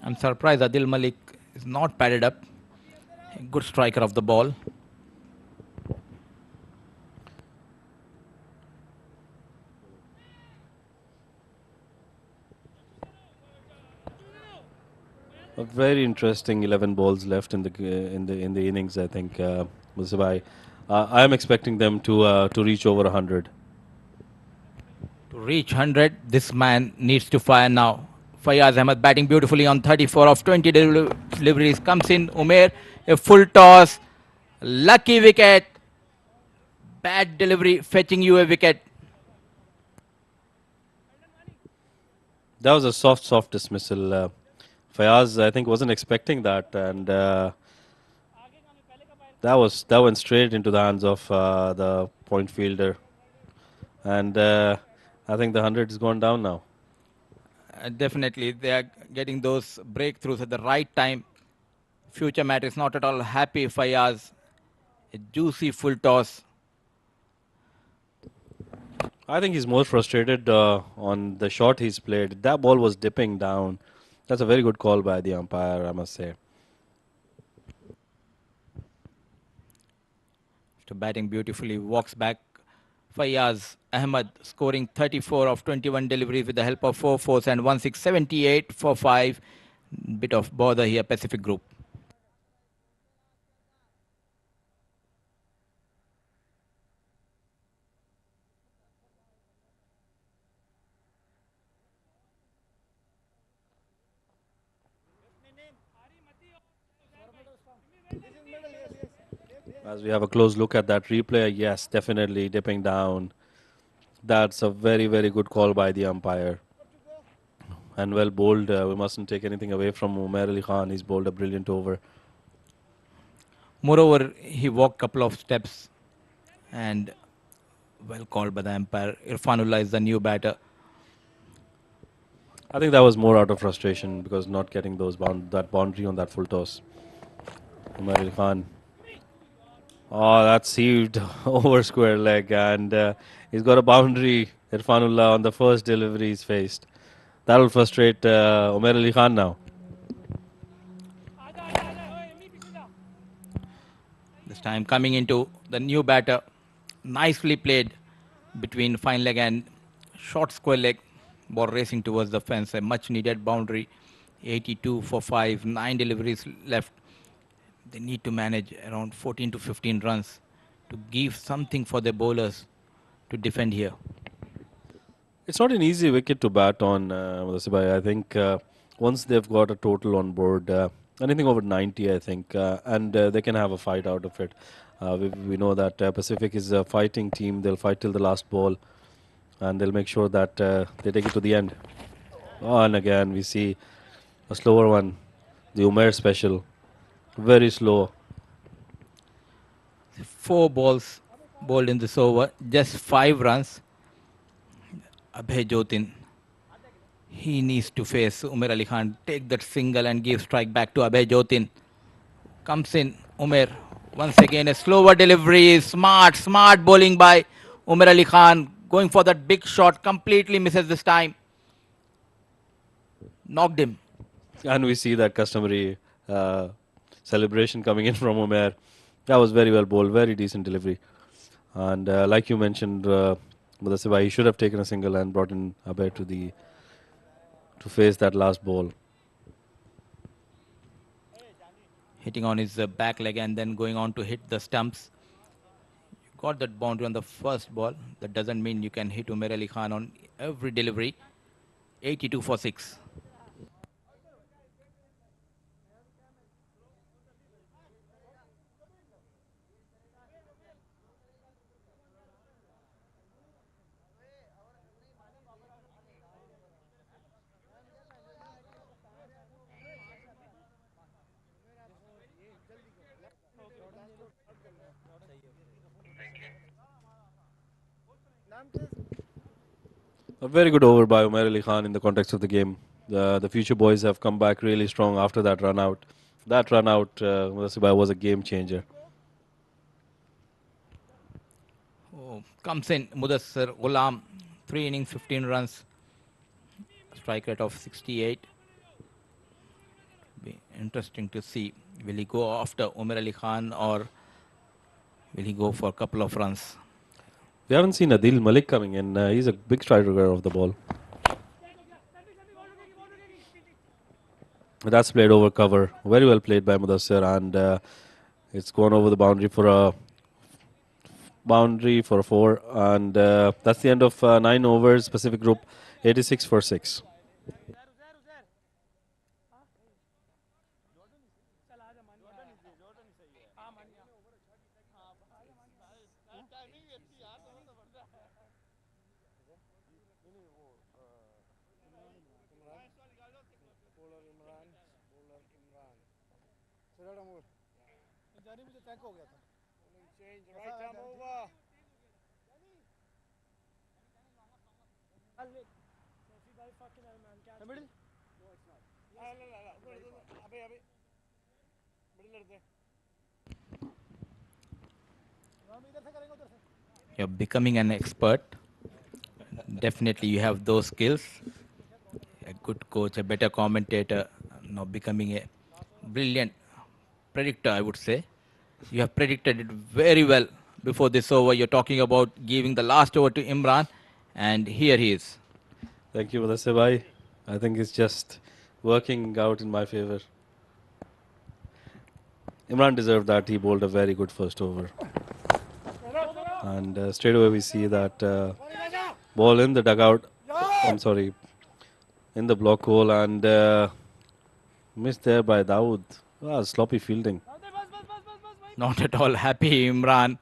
I'm surprised Adil Malik is not padded up. A good striker of the ball. a very interesting 11 balls left in the innings. I think, Musabai. I am expecting them to reach over 100. To reach 100, this man needs to fire now. Fayaz Ahmed batting beautifully on 34 of 20 deliveries. Comes in Umair, a full toss. Lucky wicket. Bad delivery, fetching you a wicket. That was a soft dismissal. Fayaz, I think, wasn't expecting that, and that went straight into the hands of the point fielder. And I think the 100 is gone down now. Definitely, they are getting those breakthroughs at the right time. Future Matt is not at all happy. Fayaz, a juicy full toss. I think he's more frustrated on the shot he's played. That ball was dipping down. That's a very good call by the umpire, I must say. After batting beautifully, walks back. Fayyaz Ahmed scoring 34 of 21 deliveries with the help of 4 fours and 1 6, 78 for 5. Bit of bother here, Pacific Group. As we have a close look at that replay, yes, definitely dipping down. That's a very, very good call by the umpire. And well bowled. We mustn't take anything away from Umair Ali Khan. He's bowled a brilliant over. Moreover, he walked couple of steps and well called by the umpire. Irfanullah is the new batter. I think that was more out of frustration because not getting that boundary on that full toss. Umair Ali Khan. Oh, that's heaved over square leg, and he's got a boundary. Irfanullah on the first delivery he's faced. That will frustrate Umair Ali Khan now. This time coming into the new batter. Nicely played between fine leg and short square leg. Ball racing towards the fence. A much needed boundary. 82 for 5. 9 deliveries left. They need to manage around 14 to 15 runs to give something for the bowlers to defend here. It's not an easy wicket to bat on, Mudassir bhai. I think once they've got a total on board, anything over 90, I think, and they can have a fight out of it. We know that Pacific is a fighting team. They'll fight till the last ball, and they'll make sure that they take it to the end. Oh, and again, we see a slower one, the Umair special. Very slow. 4 balls bowled in this over. Just 5 runs. Abhay Jotin. He needs to face Umair Ali Khan. Take that single and give strike back to Abhay Jotin. Comes in Umair. Once again a slower delivery. Smart bowling by Umair Ali Khan. Going for that big shot. Completely misses this time. Knocked him. And we see that customary celebration coming in from Umair. That was very well bowled, very decent delivery. And like you mentioned, Mudassir bhai, he should have taken a single and brought in Abhay to face that last ball. Hitting on his back leg and then going on to hit the stumps. You got that boundary on the first ball. That doesn't mean you can hit Umair Ali Khan on every delivery. 82 for 6. A very good over by Umair Ali Khan in the context of the game. The future boys have come back really strong after that run out. That run out, Mudassir bhai, was a game changer. Oh, comes in Mudassir Ghulam. 3 innings, 15 runs. Strike rate of 68. Be interesting to see. Will he go after Umair Ali Khan or will he go for a couple of runs? We haven't seen Adil Malik coming in. He's a big striker of the ball. That's played over cover. Very well played by Mudassir, and it's gone over the boundary for a 4, and that's the end of 9 overs. Pacific Group 86 for 6. You're becoming an expert. Definitely, you have those skills. A good coach, a better commentator, now becoming a brilliant predictor, I would say. You have predicted it very well before this over. You're talking about giving the last over to Imran, and here he is. Thank you, Mudassir bhai. I think it's just working out in my favor. Imran deserved that. He bowled a very good first over. And straight away we see that ball in the dugout. I'm sorry, in the block hole, and missed there by Dawood. Ah, sloppy fielding. Not at all happy, Imran.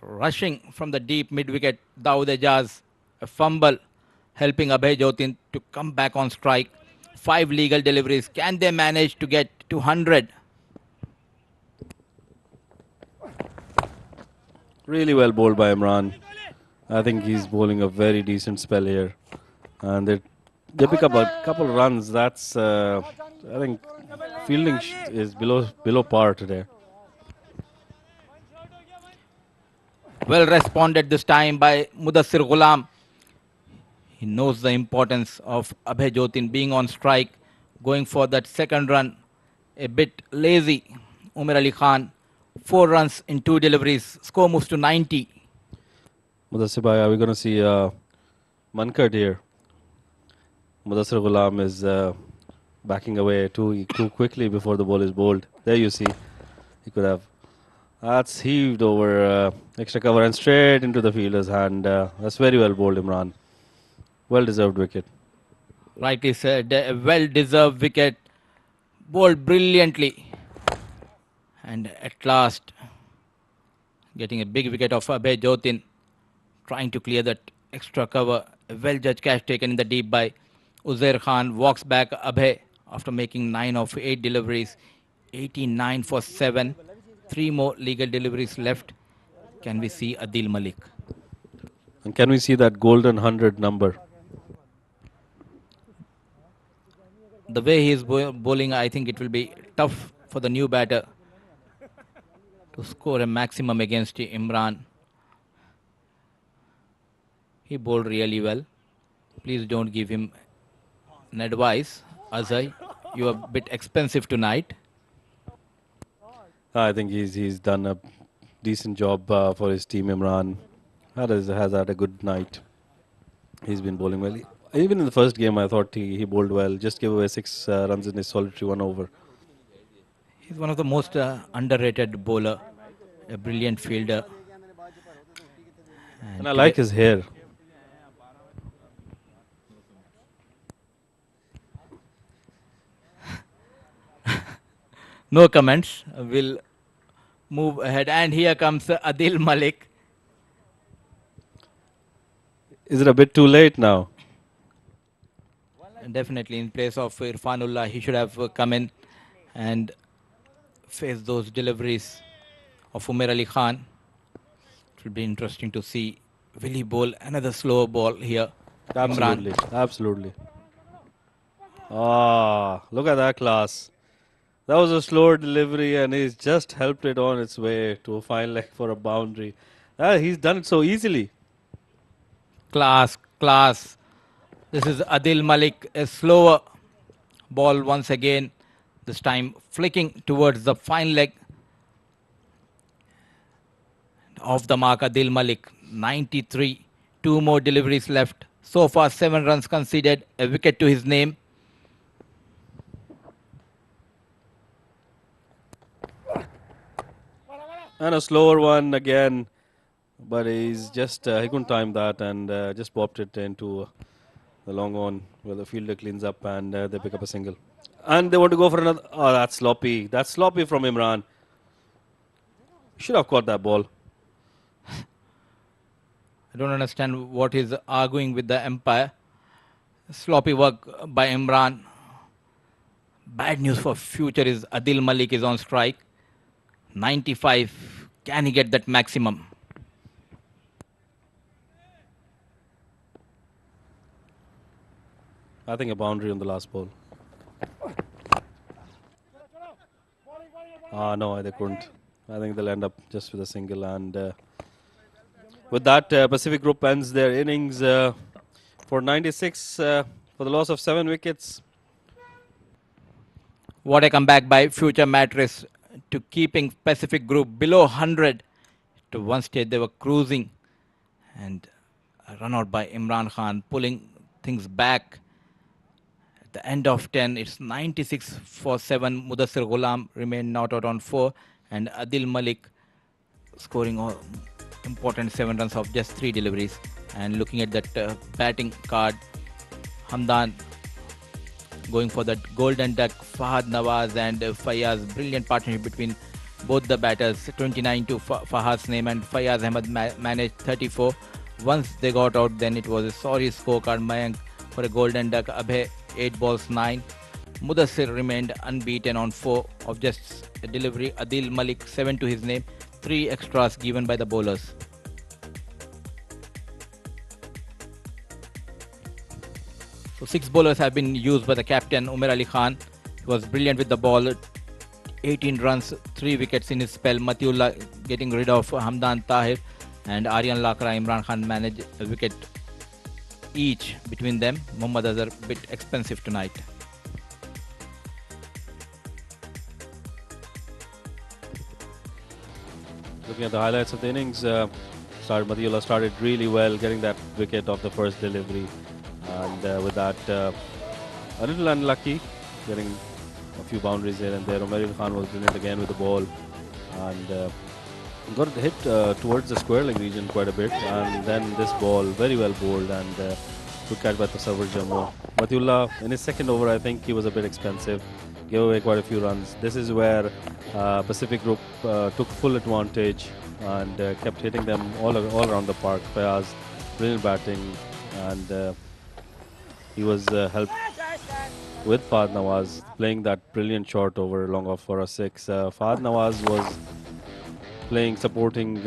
Rushing from the deep mid-wicket, Dawood Ejaz, a fumble, helping Abhay Jotin to come back on strike. 5 legal deliveries. Can they manage to get to 100? Really well bowled by Imran. I think he's bowling a very decent spell here. And they pick up a couple runs. That's, I think, fielding is below par today. Well responded this time by Mudassir Ghulam. He knows the importance of Abhay Jotin being on strike, going for that second run. A bit lazy, Umar Ali Khan. 4 runs in 2 deliveries. Score moves to 90. Mudassir bhai, are we going to see Mankad here? Mudassir Ghulam is backing away too quickly before the ball is bowled. There you see. He could have. That's heaved over extra cover and straight into the fielder's hand. That's very well bowled, Imran. Well-deserved wicket. Rightly said, a well-deserved wicket. Bowled brilliantly. And at last, getting a big wicket of Abhay Jotin. Trying to clear that extra cover. A well-judged catch taken in the deep by Uzair Khan. Walks back Abhay after making 9 of 8 deliveries. 89 for 7. 3 more legal deliveries left. Can we see Adil Malik? And can we see that golden 100 number? The way he is bowling, I think it will be tough for the new batter to score a maximum against Imran. He bowled really well. Please don't give him an advice. Azai, you are a bit expensive tonight. I think he's done a decent job for his team, Imran. Has had a good night. He's been bowling well. Even in the first game, I thought he bowled well. Just gave away 6 runs in his solitary 1 over. He's one of the most underrated bowler. A brilliant fielder. And I like his hair. No comments. We'll move ahead. And here comes Adil Malik. Is it a bit too late now? Definitely in place of Irfanullah, he should have come in and faced those deliveries of Umar Ali Khan. It will be interesting to see will he bowl another slower ball here. Absolutely, Imran. absolutely. Ah, look at that class. That was a slower delivery and he's just helped it on its way to a fine leg for a boundary. He's done it so easily. Class. This is Adil Malik, a slower ball once again. This time flicking towards the fine leg. Off the mark, Adil Malik, 93. 2 more deliveries left. So far, 7 runs conceded. A wicket to his name. And a slower one again. But he's just, he couldn't time that and just popped it into the long on where the fielder cleans up and they pick up a single. And they want to go for another. Oh, that's sloppy. That's sloppy from Imran. Should have caught that ball. I don't understand what he's arguing with the umpire. Sloppy work by Imran. Bad news for future is Adil Malik is on strike. 95. Can he get that maximum? I think a boundary on the last ball. No, they couldn't. I think they'll end up just with a single and With that, Pacific Group ends their innings for 96 for the loss of 7 wickets. What a comeback by Future Mattress to keeping Pacific Group below 100. To one stage they were cruising, and a run out by Imran Khan pulling things back. At the end of 10, it's 96 for 7. Mudassir Ghulam remained not out on 4, and Adil Malik scoring all important 7 runs off just 3 deliveries. And looking at that batting card, Hamdan going for that golden duck, Fahad Nawaz and Fayaz. Brilliant partnership between both the batters. 29 to Fahad's name, and Fayaz Ahmed managed 34. Once they got out, then it was a sorry scorecard. Mayank for a golden duck, Abhay 8 balls 9. Mudassir remained unbeaten on 4 of just a delivery. Adil Malik 7 to his name. 3 extras given by the bowlers. So 6 bowlers have been used by the captain, Umar Ali Khan. He was brilliant with the ball. 18 runs, 3 wickets in his spell. Matiullah getting rid of Hamdan Tahir, and Aryan Lakra, Imran Khan managed a wicket each between them. Mohammad Azhar a bit expensive tonight. Looking at the highlights of the innings, Matiullah started really well, getting that wicket off the first delivery. And with that, a little unlucky, getting a few boundaries here and there. Umar Khan was brilliant again with the ball, and got hit towards the square leg region quite a bit. And then this ball, very well bowled, and good catch by Tasawwur Jammu. Matiullah, in his second over, I think he was a bit expensive, gave away quite a few runs. This is where Pacific Group took full advantage and kept hitting them all around the park. Fayaz, brilliant batting, and he was helped with Fahad Nawaz playing that brilliant short over long off for a 6. Fahad Nawaz was playing, supporting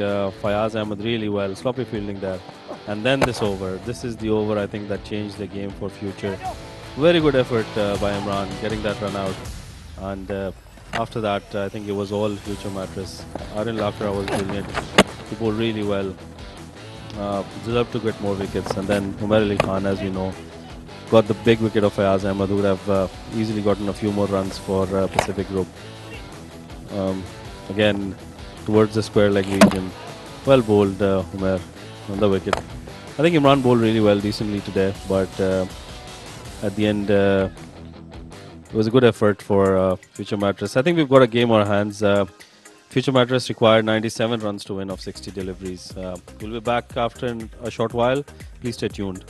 Fayaz Ahmed really well, sloppy fielding there. And then this over. This is the over, I think, that changed the game for Future. Very good effort by Imran, getting that run out. And after that, I think it was all Future Mattress. Aryan Lakra was brilliant. He bowled really well. Deserved to get more wickets. And then Umar Ali Khan, as we know, got the big wicket of Fayaz Ahmed, who would have easily gotten a few more runs for Pacific Group. Again, towards the square leg region. Well bowled, Umar, on the wicket. I think Imran bowled really well, decently today, but at the end, it was a good effort for Future Mattress. I think we've got a game on our hands. Future Mattress required 97 runs to win off 60 deliveries. We'll be back after a short while. Please stay tuned.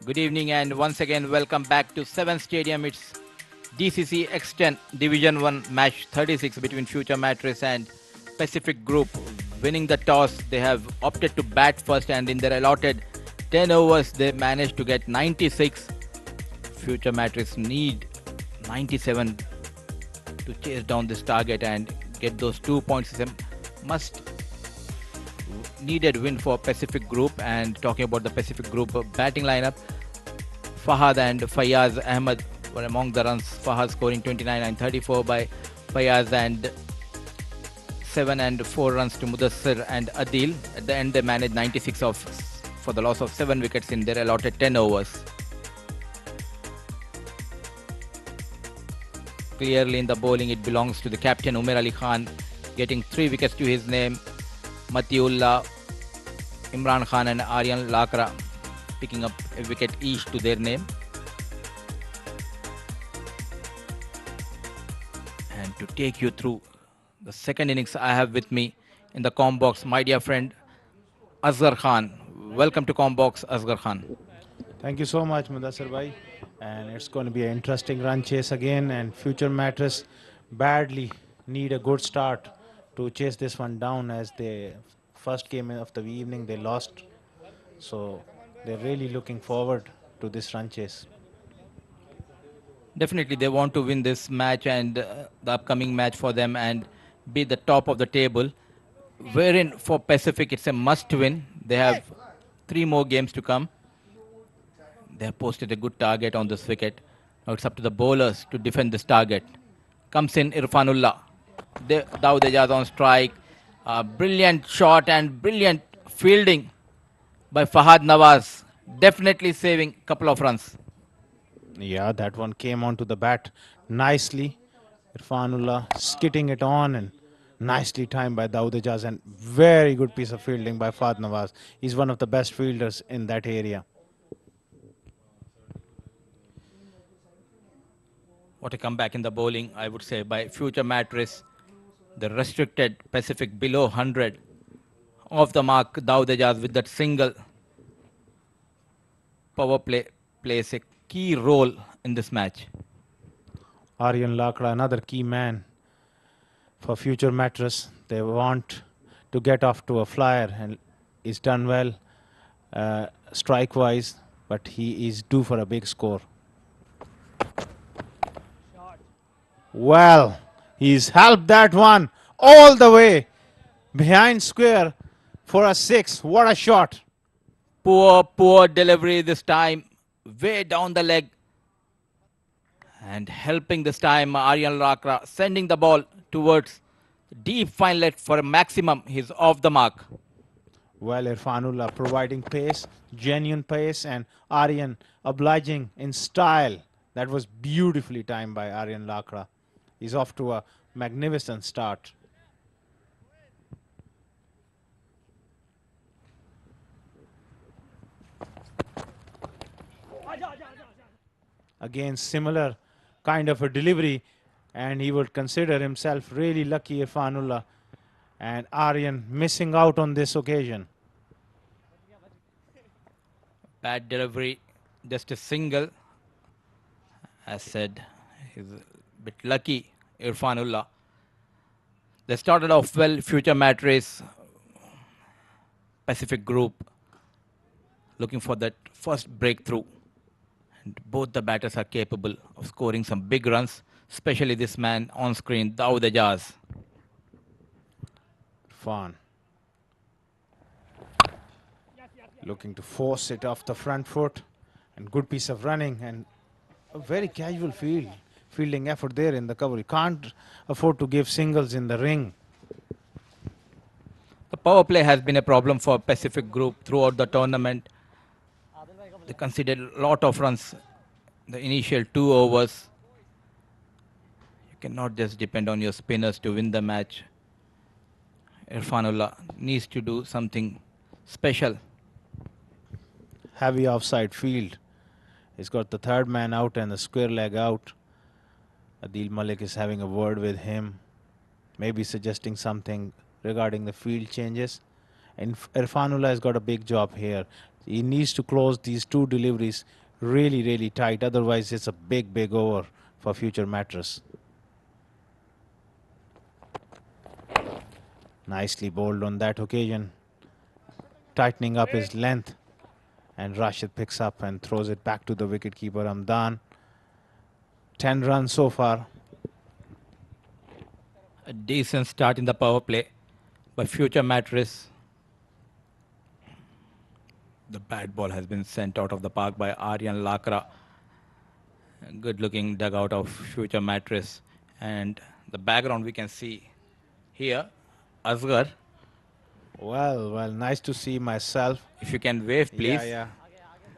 Good evening and once again welcome back to 7th Stadium. It's DCC X10 Division 1 match 36 between Future Mattress and Pacific Group. Winning the toss, they have opted to bat first, and in their allotted 10 overs they managed to get 96. Future Mattress need 97 to chase down this target and get those 2 points. It's a must needed win for Pacific Group. And talking about the Pacific Group batting lineup, Fahad and Fayaz Ahmed were among the runs. Fahad scoring 29 and 34 by Fayaz, and 7 and 4 runs to Mudassir and Adil. At the end, they managed 96 for the loss of 7 wickets in their allotted 10 overs. Clearly in the bowling, it belongs to the captain Umer Ali Khan, getting 3 wickets to his name. Matiullah, Imran Khan and Aryan Lakra picking up a wicket each to their name. And to take you through the second innings, I have with me in the comm box my dear friend Asghar Khan. Welcome to comm box, Asghar Khan. Thank you so much, Mudassir bhai. And it's going to be an interesting run chase again. And Future Mattress badly need a good start to chase this one down, as the first game of the evening they lost. So they're really looking forward to this run chase. Definitely they want to win this match and the upcoming match for them and be the top of the table. Wherein for Pacific it's a must win. They have 3 more games to come. They have posted a good target on this wicket. Now it's up to the bowlers to defend this target. Comes in Irfanullah. Dawood Ejaz on strike. Brilliant shot and brilliant fielding by Fahad Nawaz. Definitely saving a couple of runs. Yeah, that one came onto the bat nicely. Irfanullah skitting it on, and nicely timed by Dawood Ejaz, and very good piece of fielding by Fahad Nawaz. He's one of the best fielders in that area. What a comeback in the bowling, I would say, by Future Mattress. The restricted Pacific below 100. Off the mark, Dawood Ejaz with that single. Power play plays a key role in this match. Aryan Lakra, another key man for Future Mattress. They want to get off to a flyer, and he's done well strike-wise, but he is due for a big score. Well, he's helped that one all the way behind square for a 6. What a shot. Poor delivery this time. Way down the leg. And helping this time Aryan Lakra, sending the ball towards deep fine left for a maximum. He's off the mark. Well, Irfanullah providing pace, genuine pace, and Aryan obliging in style. That was beautifully timed by Aryan Lakra. He's off to a magnificent start. Again, similar kind of a delivery, and he would consider himself really lucky, Irfanullah, and Aryan missing out on this occasion. Bad delivery, just a single. As said, he's a bit lucky, Irfanullah. They started off well, Future Mattress, Pacific Group, looking for that first breakthrough. And both the batters are capable of scoring some big runs, especially this man on screen, Dawood Ejaz. Irfan looking to force it off the front foot, and good piece of running, and a very casual fielding effort there in the cover. You can't afford to give singles in the ring. The power play has been a problem for Pacific Group throughout the tournament. They conceded a lot of runs the initial 2 overs. You cannot just depend on your spinners to win the match. Irfanullah needs to do something special. Heavy offside field. He's got the third man out and the square leg out. Adil Malik is having a word with him, maybe suggesting something regarding the field changes. And Irfanullah has got a big job here. He needs to close these two deliveries really, really tight. Otherwise, it's a big, big over for future Mattress. Nicely bowled on that occasion, tightening up his length. And Rashid picks up and throws it back to the wicketkeeper Ramdan. 10 runs so far. A decent start in the power play by future Mattress. The bad ball has been sent out of the park by Aryan Lakra. A good looking dugout of future Mattress. And the background we can see here, Asghar. Well, nice to see myself. If you can wave, please. Yeah.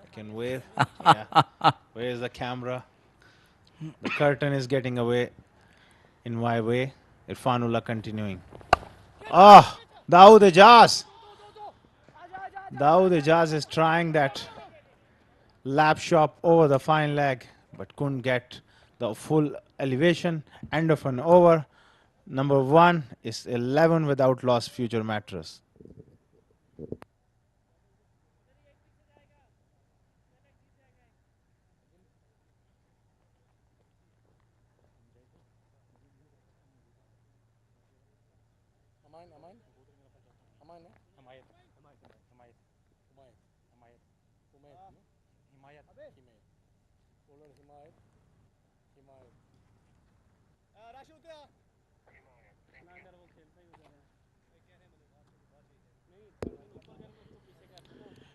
I can wave. Yeah. Where's the camera? The curtain is getting away in my way. Irfanullah continuing. Oh, Dawood Ijaz. Dawood Ijaz is trying that lap shot over the fine leg, but couldn't get the full elevation. End of an over. Number 1 is 11 without loss, future Mattress.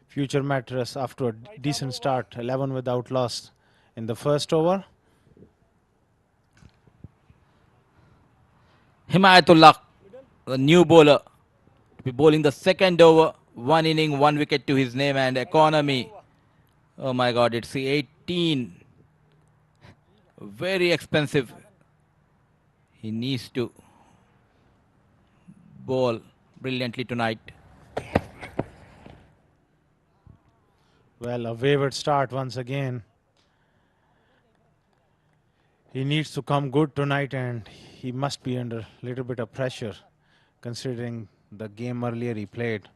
Future Mattress after a decent start, 11 without loss in the first over. Himayatullah, the new bowler, to be bowling the second over. 1 inning, 1 wicket to his name and economy. Oh my God, it's the 18. Very expensive. He needs to bowl brilliantly tonight. Well, a wayward start once again. He needs to come good tonight, and he must be under a little bit of pressure considering the game earlier he played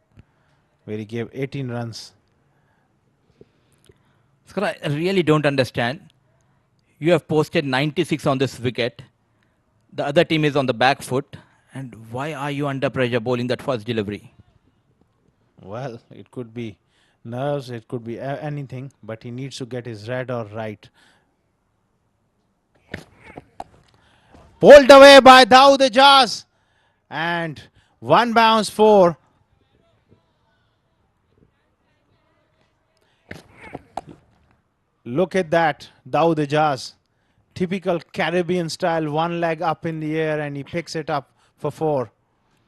where he gave 18 runs. I really don't understand. You have posted 96 on this wicket. The other team is on the back foot. And why are you under pressure bowling that first delivery? Well, it could be nerves, it could be anything, but he needs to get his radar right. Pulled away by Dawood Ijaz, and 1 bounce 4. Look at that, Dawood Ijaz. Typical Caribbean style, 1 leg up in the air, and he picks it up for 4.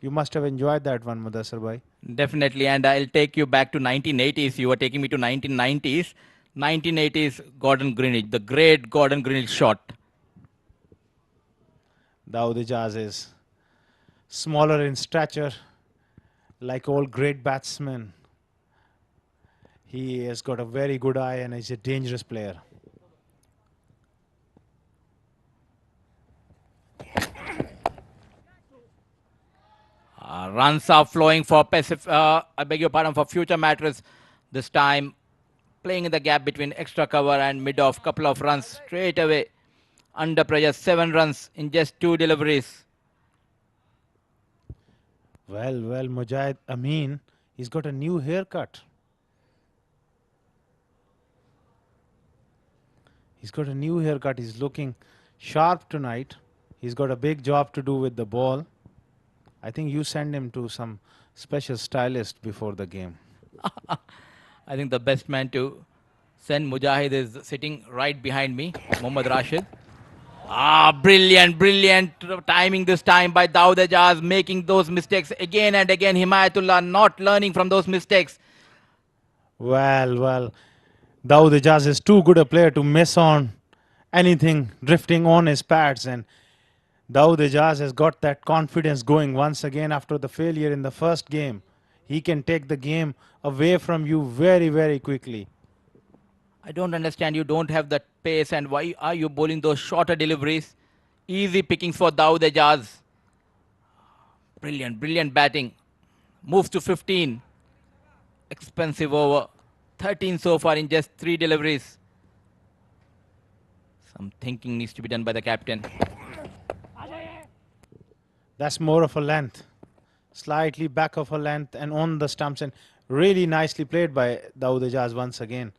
You must have enjoyed that one, Mudassir bhai. Definitely, and I'll take you back to 1980s. You were taking me to 1990s. 1980s Gordon Greenwich, the great Gordon Greenwich shot. Dawood Ijaz is smaller in stature, like all great batsmen. He has got a very good eye and is a dangerous player. Runs are flowing for for future Mattress. This time playing in the gap between extra cover and mid-off. Couple of runs straight away. Under pressure, 7 runs in just 2 deliveries. Well, Mujahid Amin, he's got a new haircut. He's got a new haircut. He's looking sharp tonight. He's got a big job to do with the ball. I think you send him to some special stylist before the game. I think the best man to send Mujahid is sitting right behind me, Mohammad Rashid. Brilliant timing this time by Dawood Ijaz, making those mistakes again and again. Himayatullah not learning from those mistakes. Well, Dawood Ijaz is too good a player to miss on anything drifting on his pads, and Dawood Ijaz has got that confidence going once again after the failure in the first game. He can take the game away from you very, very quickly. I don't understand. You don't have that pace, and why are you bowling those shorter deliveries? Easy pickings for Dawood Ijaz. Brilliant batting Moves to 15. Expensive over. 13 so far in just 3 deliveries. Some thinking needs to be done by the captain. That's more of a length. Slightly back of a length and on the stumps, and really nicely played by Dawood Ejaz once again.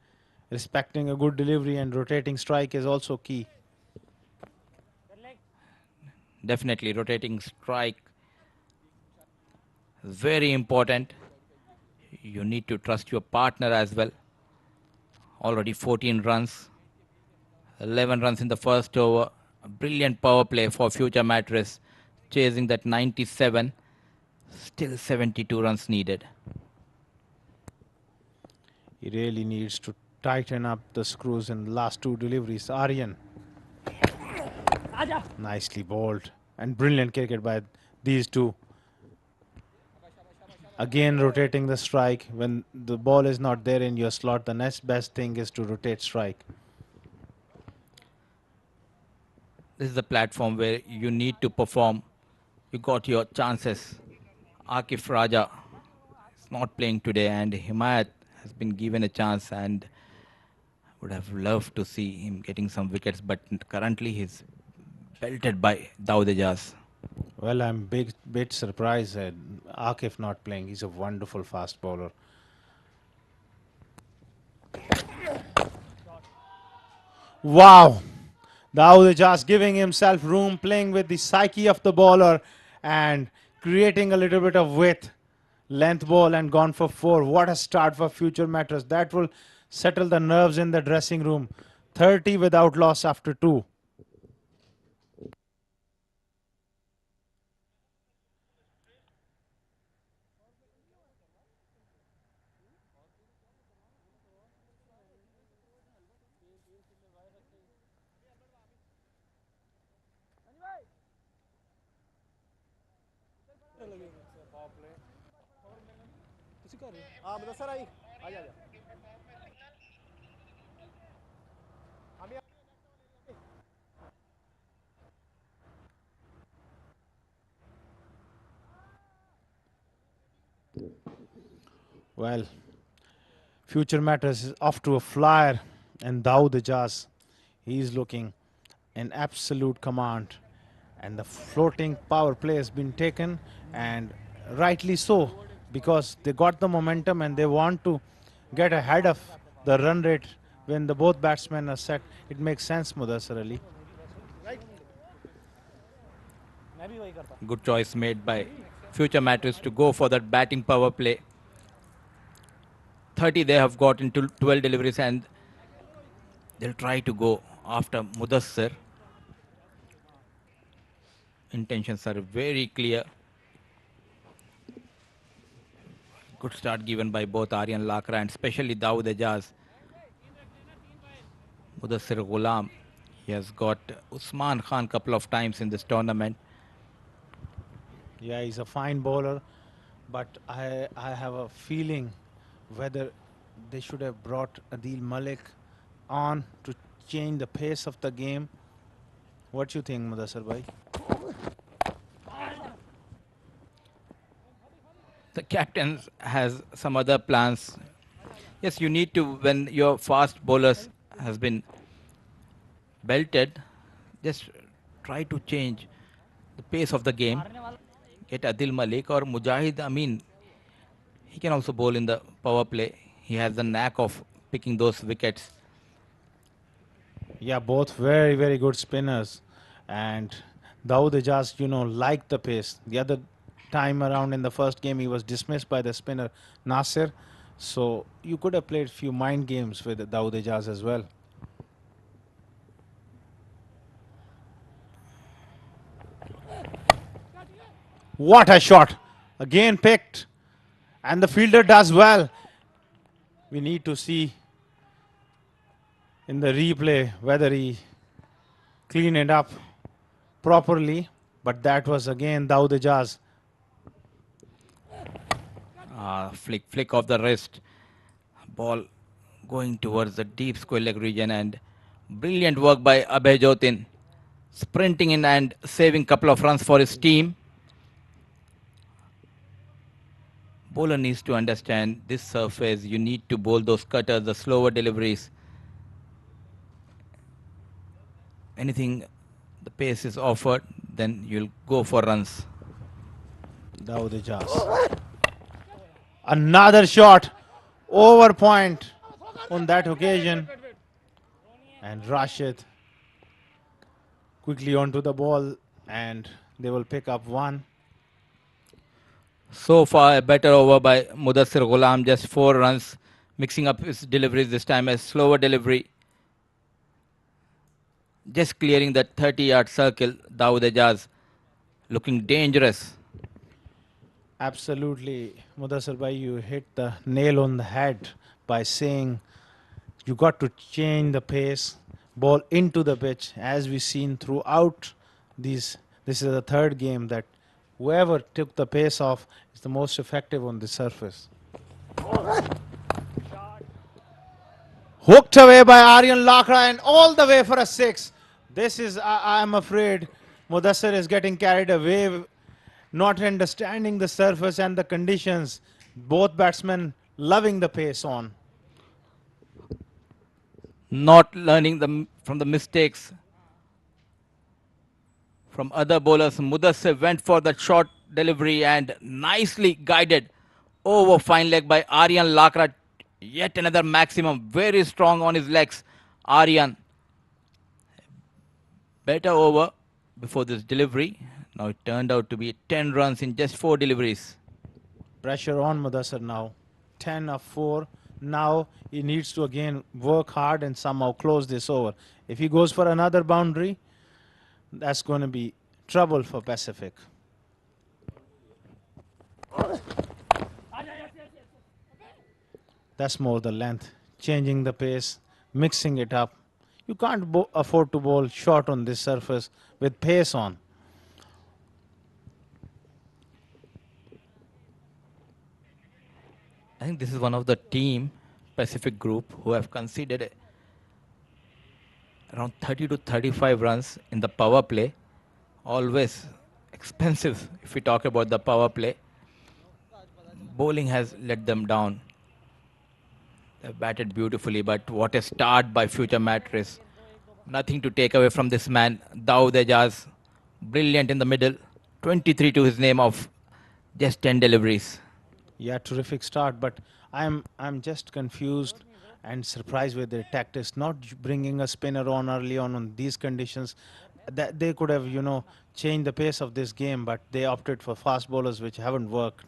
Respecting a good delivery and rotating strike is also key. Definitely rotating strike. Very important. You need to trust your partner as well. Already 14 runs. 11 runs in the first over. A brilliant power play for Future Mattress. Chasing that 97. Still 72 runs needed. He really needs to tighten up the screws in the last 2 deliveries. Aryan. Nicely bowled and brilliant cricket by these two. Again rotating the strike. When the ball is not there in your slot, the next best thing is to rotate strike. This is the platform where you need to perform. You got your chances. Akif Raja is not playing today, and Himayat has been given a chance, and would have loved to see him getting some wickets, but currently he's belted by Dawood Ejaz. Well, I'm bit surprised at Akif not playing. He's a wonderful fast bowler. Wow! Dawood Ejaz giving himself room, playing with the psyche of the bowler and creating a little bit of width. Length ball and gone for 4. What a start for Future Mattress. That will settle the nerves in the dressing room. 30 without loss after 2. हाँ मुदस्सर आई आ जा Well, Future Matters is off to a flyer, and Dawood Ejaz, he's looking in absolute command, and the floating power play has been taken, and rightly so, because they got the momentum and they want to get ahead of the run rate when the both batsmen are set. It makes sense, Mudassar Ali. Good choice made by Future Mattress to go for that batting power play. 30 they have got into 12 deliveries, and they'll try to go after Mudassir. Intentions are very clear. Good start given by both Aryan Lakra and especially Dawood Ejaz. Mudassir Ghulam, he has got Usman Khan couple of times in this tournament. Yeah, he's a fine bowler, but I have a feeling whether they should have brought Adil Malik on to change the pace of the game. What do you think, Mudassar bhai? The captain has some other plans. Yes, you need to, when your fast bowlers has been belted, just try to change the pace of the game. Get Adil Malik or Mujahid Amin. He can also bowl in the power play. He has the knack of picking those wickets. Yeah, both very, very good spinners. And Dawood Ejaz, liked the pace. The other time around in the first game, he was dismissed by the spinner Nasir. So you could have played few mind games with Dawood Ejaz as well. What a shot! Again picked. And the fielder does well. We need to see in the replay whether he cleaned it up properly. But that was again Dawood Ejaz. Flick of the wrist. Ball going towards the deep square leg region, and brilliant work by Abhay Jotin. Sprinting in and saving couple of runs for his team. Bowler needs to understand this surface. You need to bowl those cutters, the slower deliveries. Anything the pace is offered, then you'll go for runs. Dawood Ijaz. Another shot over point on that occasion. And Rashid quickly onto the ball, and they will pick up one. So far, a better over by Mudassir Ghulam, just 4 runs, mixing up his deliveries this time, a slower delivery. Just clearing that 30-yard circle, Dawood Ijaz looking dangerous. Absolutely, Mudassir bhai, you hit the nail on the head by saying you got to change the pace, ball into the pitch, as we've seen throughout these. This is the third game that whoever took the pace off is the most effective on the surface. Hooked away by Aryan Lakra and all the way for a 6. This is, I'm afraid, Mudassir is getting carried away, not understanding the surface and the conditions. Both batsmen loving the pace on. Not learning from the mistakes from other bowlers. Mudassir went for that short delivery and nicely guided over fine leg by Aryan Lakra. Yet another maximum, very strong on his legs. Aryan, better over before this delivery. Now it turned out to be 10 runs in just 4 deliveries. Pressure on Mudassir now. 10 of 4. Now he needs to again work hard and somehow close this over. If he goes for another boundary, that's going to be trouble for Pacific. That's more the length. Changing the pace, mixing it up. You can't afford to bowl short on this surface with pace on. I think this is one of the team Pacific group who have conceded around 30 to 35 runs in the power play. Always expensive if we talk about the power play. Bowling has let them down. They've batted beautifully, but what a start by future Mattress. Nothing to take away from this man. Dawood Ijaz, brilliant in the middle. 23 to his name of just 10 deliveries. Yeah, terrific start, but I'm just confused and surprised with their tactics. Not bringing a spinner on early on these conditions. That they could have, changed the pace of this game, but they opted for fast bowlers which haven't worked.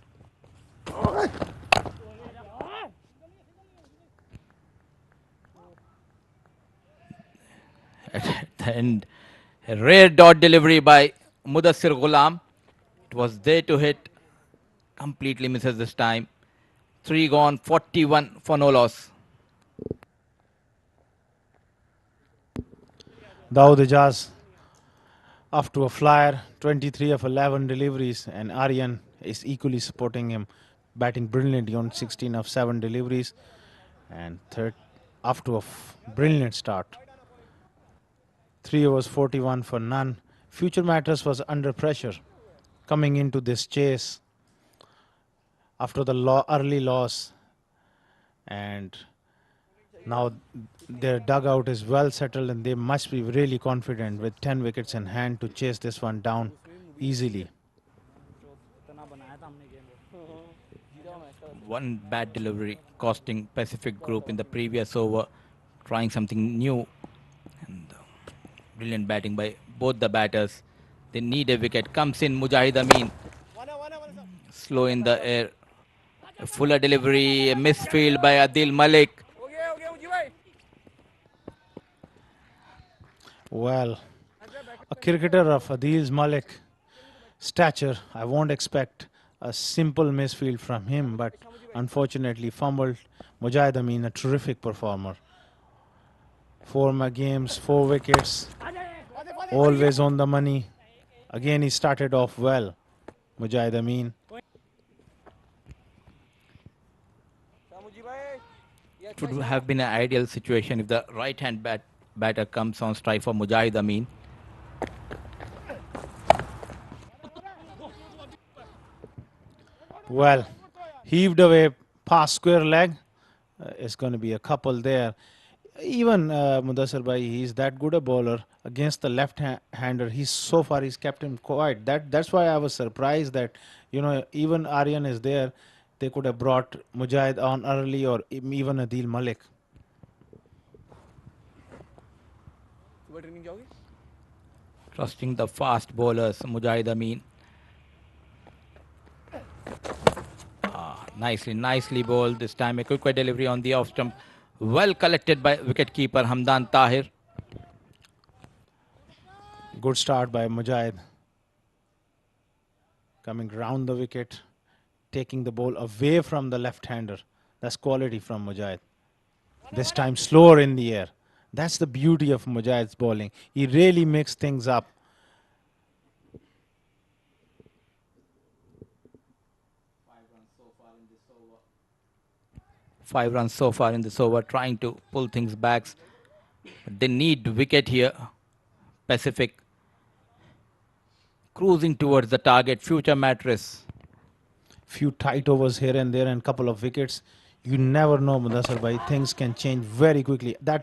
At the end, a rare dot delivery by Mudassir Ghulam. It was there to hit. Completely misses this time. 3 gone, 41 for no loss. Dawood Ijaz off to a flyer, 23 of 11 deliveries, and Aryan is equally supporting him, batting brilliantly on 16 of 7 deliveries, and off to a brilliant start. 3 overs, 41 for none. Future Mattress was under pressure coming into this chase after the early loss, and now their dugout is well settled and they must be really confident with 10 wickets in hand to chase this one down easily. One bad delivery costing Pacific Group in the previous over, trying something new. And brilliant batting by both the batters. They need a wicket. Comes in Mujahid Amin. Slow in the air. A fuller delivery, a misfield by Adil Malik. Well, a cricketer of Adil Malik stature, I won't expect a simple misfield from him, but unfortunately fumbled. Mujahid Amin, a terrific performer. 4 games, 4 wickets, always on the money. Again, he started off well, Mujahid Amin. It would have been an ideal situation if the right-hand batter comes on strike for Mujahid Amin. Well, heaved away past square leg. It's going to be a couple there. Even Mudassar Bhai, he's that good a bowler against the left-hander. So far he's kept him quiet. That's why I was surprised that even Aryan is there. They could have brought Mujahid on early or even Adil Malik. Trusting the fast bowlers, Mujahid Amin. Nicely bowled this time. A quick delivery on the off stump. Well collected by wicketkeeper Hamdan Tahir. Good start by Mujahid. Coming round the wicket, taking the ball away from the left-hander. That's quality from Mujahid. This time slower in the air. That's the beauty of Mujahid's bowling. He really makes things up. Five runs so far in this over, trying to pull things back. But they need wicket here. Pacific cruising towards the target. Future Mattress. Few tight overs here and there and couple of wickets. You never know, Mudassar Bhai. Things can change very quickly. That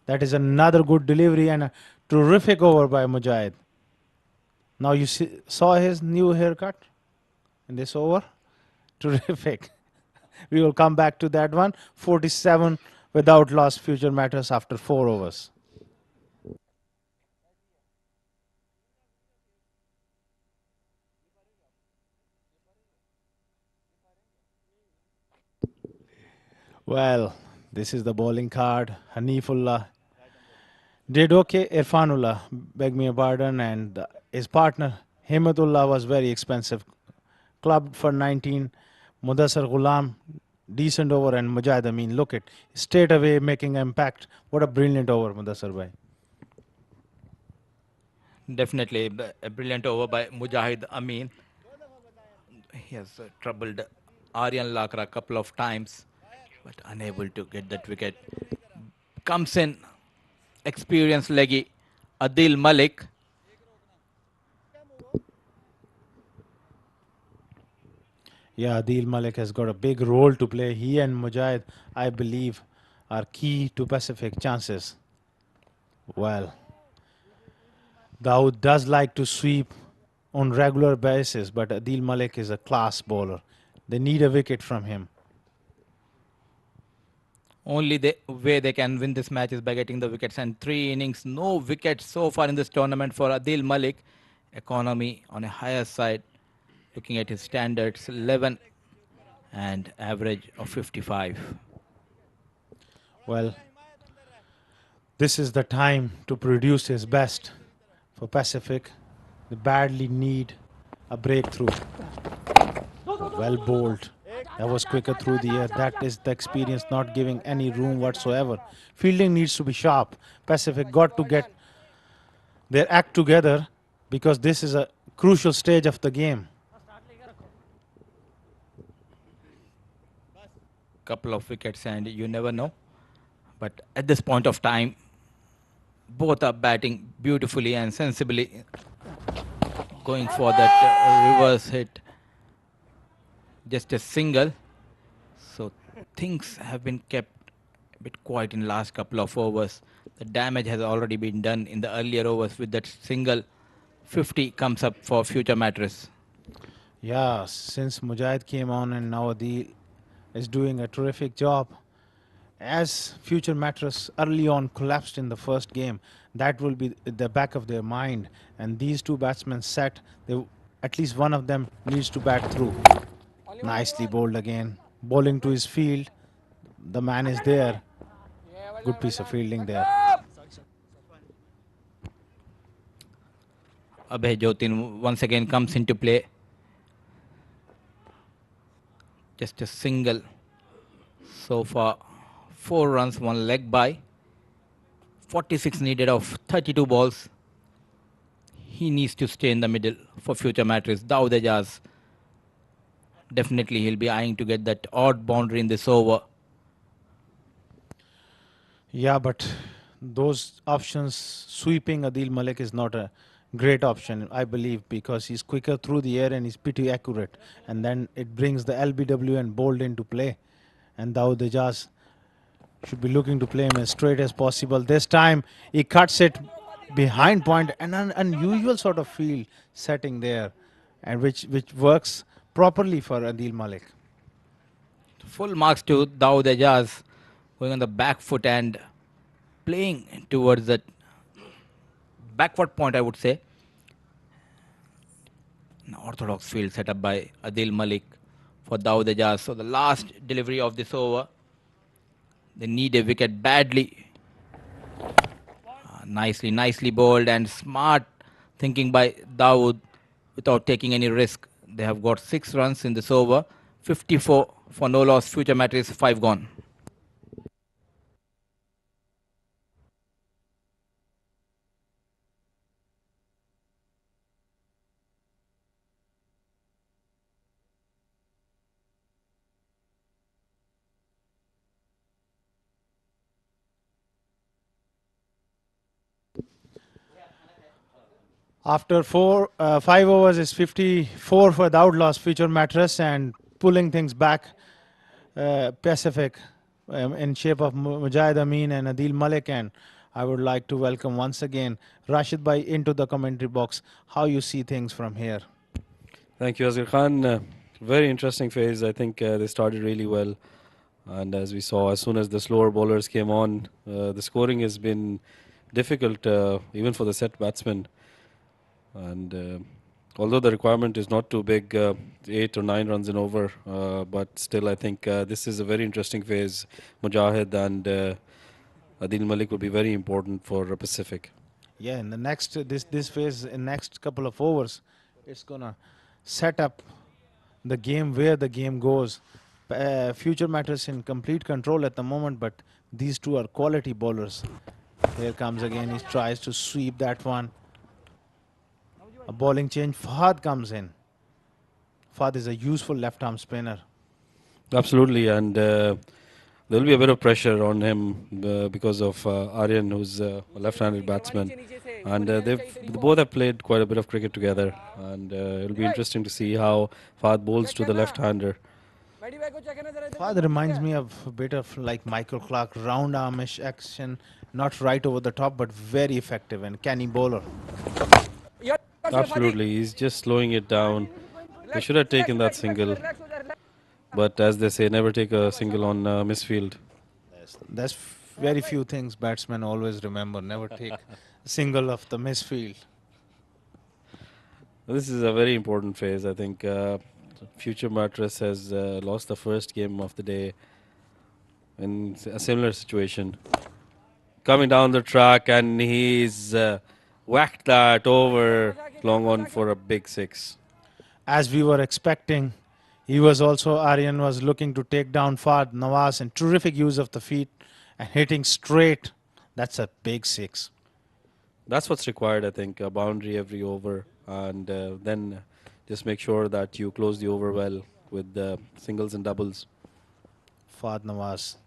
is another good delivery and a terrific over by Mujahid. Now you saw his new haircut in this over. Terrific. We will come back to that one. 47 without loss, Future Mattress after 4 overs. Well, this is the bowling card. Hanifullah did okay. Irfanullah, beg me a pardon, and his partner Himatullah was very expensive. Clubbed for 19. Mudassar Ghulam, decent over, and Mujahid Amin, look it, straight away making impact. What a brilliant over, Mudassar Bhai. Definitely a brilliant over by Mujahid Amin. He has troubled Aryan Lakra a couple of times, but unable to get that wicket. Comes in experienced leggy Adil Malik. Yeah, Adil Malik has got a big role to play. He and Mujahid, I believe, are key to Pacific chances. Well, Dawood does like to sweep on regular basis, but Adil Malik is a class bowler. They need a wicket from him. Only the way they can win this match is by getting the wickets, and 3 innings, no wickets so far in this tournament for Adil Malik. Economy on a higher side, looking at his standards, 11 and average of 55. Well, this is the time to produce his best for Pacific. They badly need a breakthrough. Well bowled. That was quicker through the air. That is the experience not giving any room whatsoever. Fielding needs to be sharp. Pacific got to get their act together because this is a crucial stage of the game. Couple of wickets and you never know. But at this point of time, both are batting beautifully and sensibly, going for that reverse hit. Just a single. So things have been kept a bit quiet in the last couple of overs. The damage has already been done in the earlier overs with that single. 50 comes up for Future Mattress. Yeah, since Mujahid came on and now Adil is doing a terrific job. As Future Mattress early on collapsed in the first game, that will be the back of their mind. And these two batsmen set, at least one of them needs to bat through. Nicely bowled again. Bowling to his field. The man is there. Good piece of fielding there. Abhay Jotin once again comes into play. Just a single. So far, 4 runs, 1 leg by. 46 needed of 32 balls. He needs to stay in the middle for Future Mattress. Dawood Ejaz. Definitely he'll be eyeing to get that odd boundary in this over. Yeah, but those options, sweeping Adil Malik is not great option, I believe, because he's quicker through the air and he's pretty accurate. And then it brings the LBW and bolt into play. And Dawood Ijaz should be looking to play him as straight as possible. This time he cuts it behind point, an unusual sort of field setting there, and which works properly for Adil Malik. Full marks to Dawood Ejaz, going on the back foot and playing towards the backward point, I would say. An orthodox field set up by Adil Malik for Dawood Ejaz. So the last delivery of this over, they need a wicket badly. Nicely bowled and smart thinking by Dawood without taking any risk. They have got 6 runs in this over, 54 for no loss. Future Mattress 5 gone. After 5 overs is 54 for the outlaws, Future Mattress, and pulling things back, Pacific in shape of Mujahid Amin and Adil Malik. And I would like to welcome once again Rashid Bhai into the commentary box. How you see things from here? Thank you, Asghar Khan. Very interesting phase. I think they started really well. And as we saw, as soon as the slower bowlers came on, the scoring has been difficult, even for the set batsmen. And although the requirement is not too big, 8 or 9 runs in over, but still I think this is a very interesting phase. Mujahid and Adil Malik will be very important for Pacific. Yeah, in the next this phase, in next couple of overs, it's gonna set up the game where the game goes. Future Matters in complete control at the moment, but these two are quality bowlers. Here comes again, he tries to sweep that one. A bowling change, Fahad comes in. Fahad is a useful left-arm spinner. Absolutely, and there will be a bit of pressure on him because of Aryan, who's a left-handed batsman. And they both have played quite a bit of cricket together, and it'll be interesting to see how Fahad bowls to the left-hander. Fahad reminds me of a bit of like Michael Clark, round-armish action, not right over the top, but very effective and canny bowler. Absolutely, he's just slowing it down. They should have taken that single, but as they say, never take a single on misfield. There's very few things batsmen always remember. Never take a single of the misfield. This is a very important phase. I think Future Mattress has lost the first game of the day in a similar situation. Coming down the track, and he's whacked that over long on for a big 6. As we were expecting, he was also, Aryan was looking to take down Fahad Nawaz, and terrific use of the feet and hitting straight. That's a big 6. That's what's required, I think, a boundary every over, and then just make sure that you close the over well with the singles and doubles. Fahad Nawaz.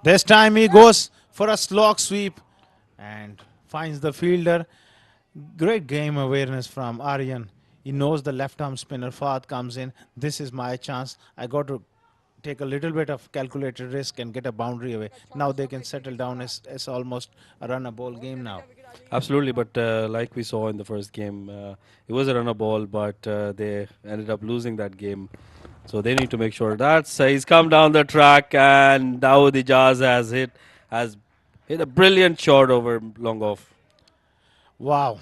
This time he goes for a slog sweep and finds the fielder. Great game awareness from Aryan. He knows the left-arm spinner Fahad comes in. This is my chance. I got to take a little bit of calculated risk and get a boundary away. Now they can settle down. It's almost a run-a-ball game now. Absolutely, but like we saw in the first game, it was a run ball, but they ended up losing that game. So they need to make sure that's he's come down the track, and Dawood Ijaz has hit a brilliant shot over long off. Wow.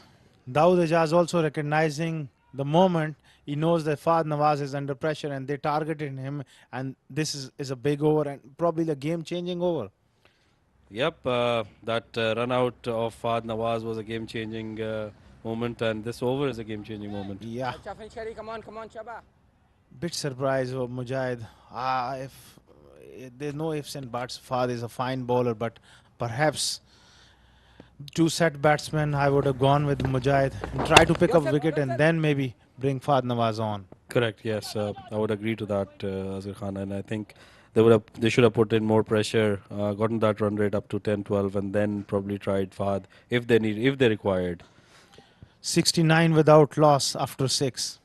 Dawood Ijaz also recognizing the moment. He knows that Fahad Nawaz is under pressure and they targeted him, and this is a big over and probably the game-changing over. Yep, that run out of Fahad Nawaz was a game-changing moment, and this over is a game-changing moment. Yeah. Come on, Shaba. Bit surprised of Mujahid. If there's no ifs and buts, Fahad is a fine bowler, but perhaps two set batsmen, I would have gone with Mujahid and try to pick up wicket and then maybe bring Fahd Nawaz on. Correct. Yes, I would agree to that, Azhar Khan, and I think they should have put in more pressure, gotten that run rate up to 10, 12, and then probably tried Fahd if they required. 69 without loss after 6.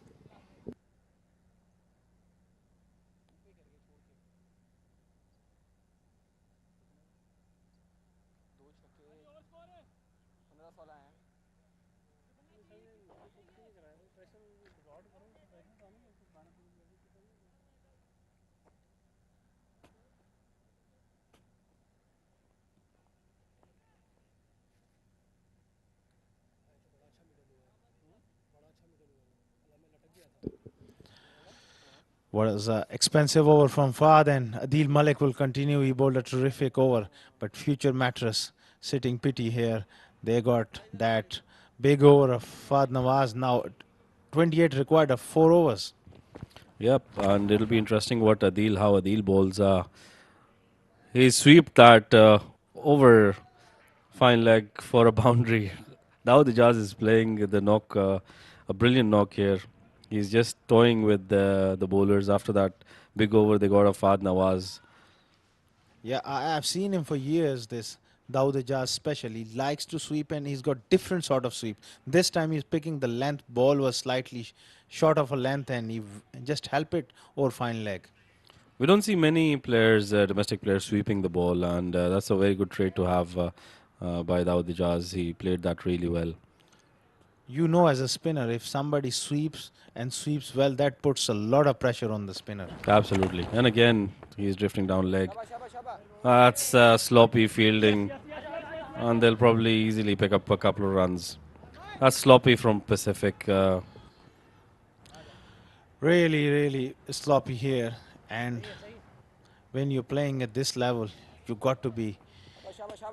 Was an expensive over from Fahd, and Adil Malik will continue. He bowled a terrific over, but future Mattress sitting pity here. They got that big over of Fahd Nawaz. Now 28 required of 4 overs. Yep, and it'll be interesting how Adil bowls. He swept that over fine leg for a boundary. Now the Jazz is playing the knock, a brilliant knock here. He's just toying with the bowlers after that big over they got of Fahd Nawaz. Yeah, I've seen him for years. This Dawood Ijaz especially likes to sweep, and he's got different sort of sweep. This time he's picking the length. Ball was slightly short of a length, and he just help it over fine leg. We don't see many players, domestic players, sweeping the ball, and that's a very good trait to have by Dawood Ijaz. He played that really well. You know, as a spinner, if somebody sweeps and sweeps well, that puts a lot of pressure on the spinner. Absolutely. And again, he's drifting down leg. That's sloppy fielding, and they'll probably easily pick up a couple of runs. That's sloppy from Pacific. Really, really sloppy here. And when you're playing at this level, you got to be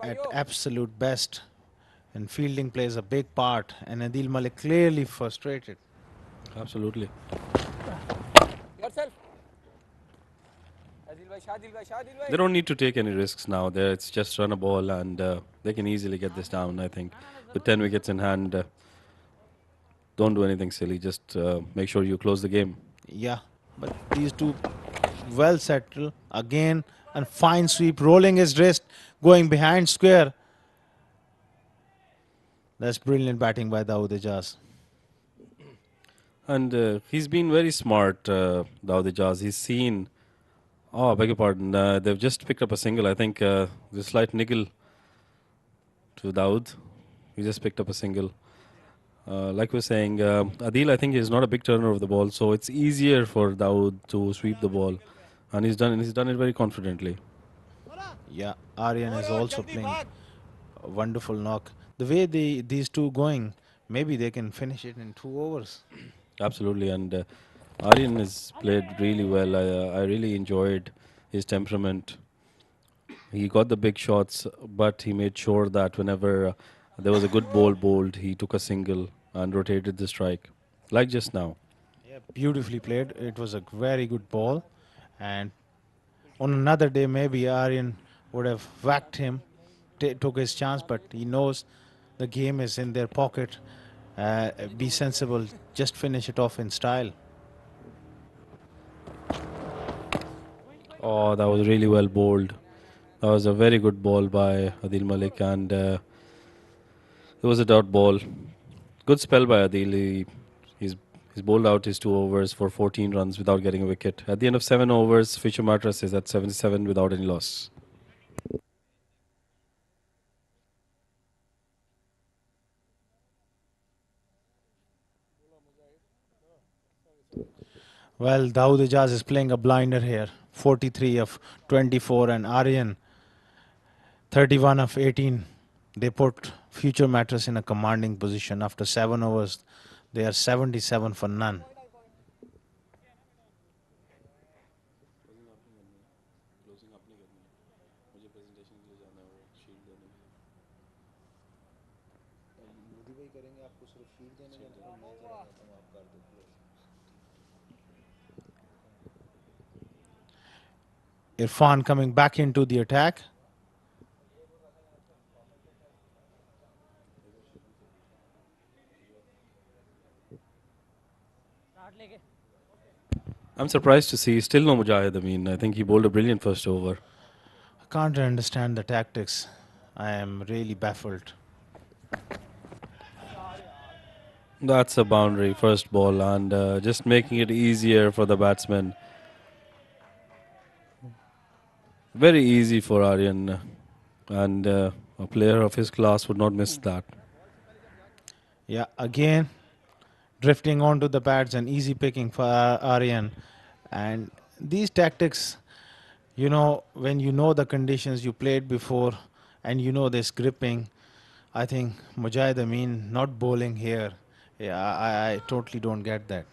at absolute best. And fielding plays a big part. And Adil Malik clearly frustrated. Absolutely. They don't need to take any risks now. It's just run a ball, and they can easily get this down, I think. With 10 wickets in hand, don't do anything silly. Just make sure you close the game. Yeah, but these two well settled again, and fine sweep, rolling his wrist, going behind square. That's brilliant batting by Dawood Ijaz. And he's been very smart, Dawood Ijaz. He's seen... Oh, I beg your pardon. They've just picked up a single. I think the slight niggle to Dawood. He just picked up a single. Like we're saying, Adil, I think, is not a big turner of the ball, so it's easier for Dawood to sweep the ball. And he's done it very confidently. Yeah, Aryan is also playing a wonderful knock. The way these two going, maybe they can finish it in 2 overs. Absolutely, and Aryan has played really well. I really enjoyed his temperament. He got the big shots, but he made sure that whenever there was a good ball bowled, he took a single and rotated the strike, like just now. Yeah, beautifully played. It was a very good ball, and on another day maybe Aryan would have whacked him, took his chance, but he knows the game is in their pocket. Be sensible, just finish it off in style. Oh, that was really well bowled. That was a very good ball by Adil Malik, and it was a dot ball. Good spell by Adil. He's bowled out his 2 overs for 14 runs without getting a wicket. At the end of 7 overs, Fisher Mattress is at 77 without any loss. Well, Dawood Ijaz is playing a blinder here. 43 of 24, and Aryan 31 of 18. They put Future Mattress in a commanding position. After 7 overs, they are 77 for none. Irfan coming back into the attack. I'm surprised to see still no Mujahid. I mean, I think he bowled a brilliant first over. I can't understand the tactics. I am really baffled. That's a boundary, first ball, and just making it easier for the batsman. Very easy for Aryan, and a player of his class would not miss that. Yeah, again, drifting onto the pads and easy picking for Aryan. And these tactics, you know, when you know the conditions you played before and you know this gripping, I think Mujahid Amin not bowling here. Yeah, I totally don't get that.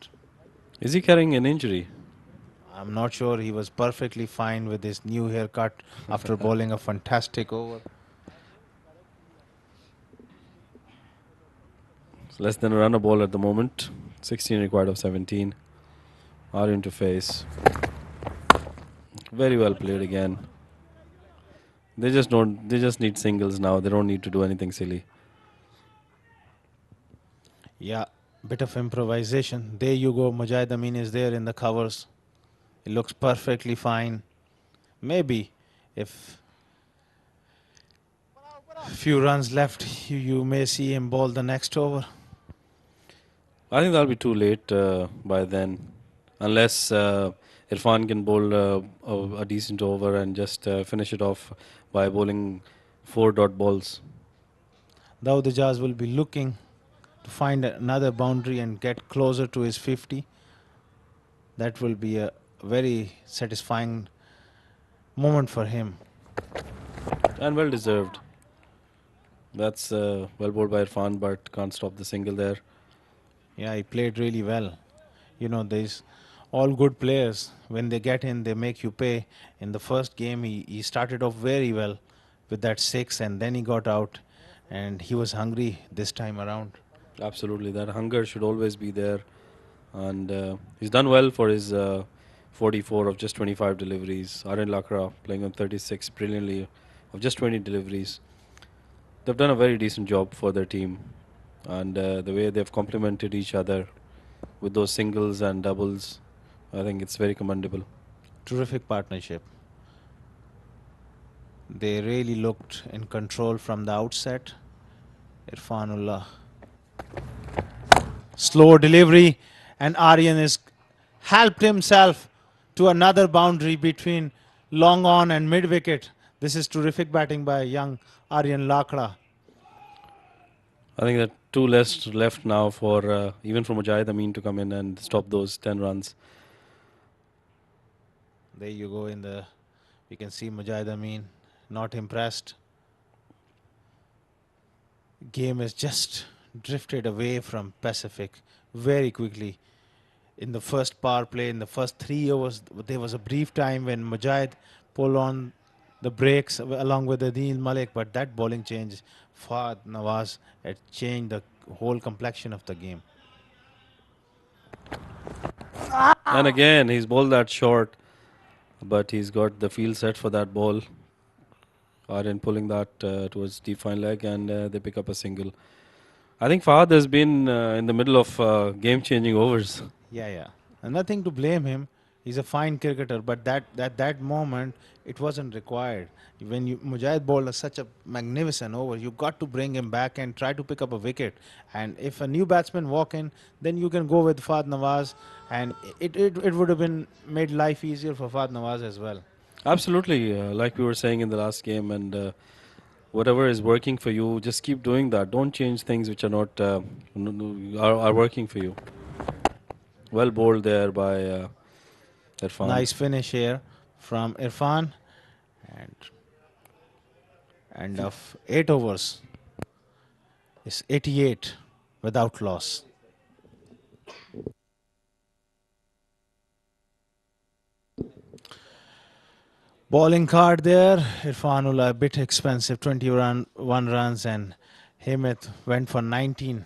Is he carrying an injury? I'm not sure he was perfectly fine with his new haircut after bowling a fantastic over. It's less than a run a ball at the moment. 16 required of 17. Aryan to face. Very well played again. They just don't. They just need singles now. They don't need to do anything silly. Yeah, bit of improvisation. There you go. Mujahid Amin is there in the covers. It looks perfectly fine. Maybe if few runs left, you may see him bowl the next over. I think that'll be too late by then, unless Irfan can bowl a decent over and just finish it off by bowling 4 dot balls. Dawood Ijaz will be looking to find another boundary and get closer to his 50. That will be a very satisfying moment for him. And well deserved. That's well bowled by Irfan, but can't stop the single there. Yeah, he played really well. You know, there's all good players. When they get in, they make you pay. In the first game, he started off very well with that 6 and then he got out and he was hungry this time around. Absolutely, that hunger should always be there. And he's done well for his 44 of just 25 deliveries. Aryan Lakra playing on 36 brilliantly of just 20 deliveries. They've done a very decent job for their team. And the way they've complemented each other with those singles and doubles, I think it's very commendable. Terrific partnership. They really looked in control from the outset. Irfanullah. Slow delivery, and Aryan has helped himself to another boundary between long on and mid wicket. This is terrific batting by young Aryan Lakra. I think that 2 less left now for even for Mujahid Amin to come in and stop those 10 runs. There you go in the, we can see Mujahid Amin not impressed. Game has just drifted away from Pacific very quickly. In the first power play, in the first 3 overs, there was a brief time when Mujahid pulled on the brakes along with Adil Malik, but that bowling change, Fahad Nawaz, had changed the whole complexion of the game. And again, he's bowled that short, but he's got the field set for that ball. Aryan pulling that towards deep fine leg, and they pick up a single. I think Fahad has been in the middle of game-changing overs. Yeah. And nothing to blame him. He's a fine cricketer, but that moment, it wasn't required. When Mujahid bowled such a magnificent over, you got to bring him back and try to pick up a wicket. And if a new batsman walk in, then you can go with Fahad Nawaz, and it would have been made life easier for Fahad Nawaz as well. Absolutely, like we were saying in the last game, and whatever is working for you, just keep doing that. Don't change things which are not are working for you. Well bowled there by Irfan. Nice finish here from Irfan, and of 8 overs, is 88 without loss. Bowling card there, Irfanullah a bit expensive, 21 runs, and Hemant went for 19.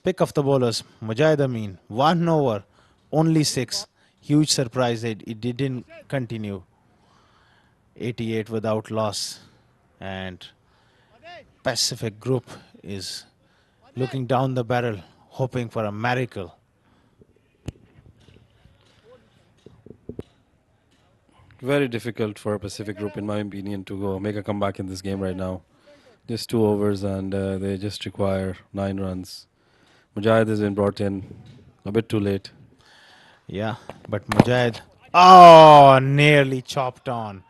Pick of the bowlers, Mujahid Amin, 1 over, only 6. Huge surprise, it didn't continue. 88 without loss, and Pacific Group is looking down the barrel, hoping for a miracle. Very difficult for Pacific Group, in my opinion, to go make a comeback in this game right now. Just 2 overs and they just require 9 runs. Mujahid has been brought in a bit too late. Yeah, but Mujahid, oh, nearly chopped on.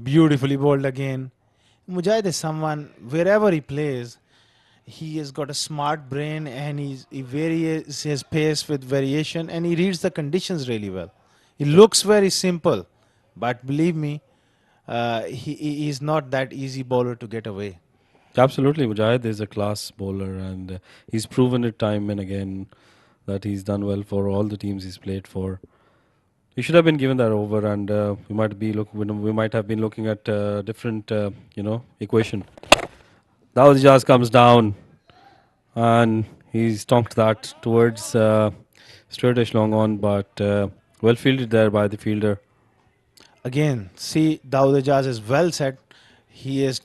Beautifully bowled again. Mujahid is someone, wherever he plays, he has got a smart brain and he varies his pace with variation and he reads the conditions really well. He looks very simple, but believe me, he is not that easy bowler to get away. Absolutely, Mujahid is a class bowler and he's proven it time and again that he's done well for all the teams he's played for. He should have been given that over, and we might have been looking at different equation. Now the Jazz comes down and he's tonked that towards straightish long on, but well fielded there by the fielder. Again, see, Dawood Ijaz is well set. He has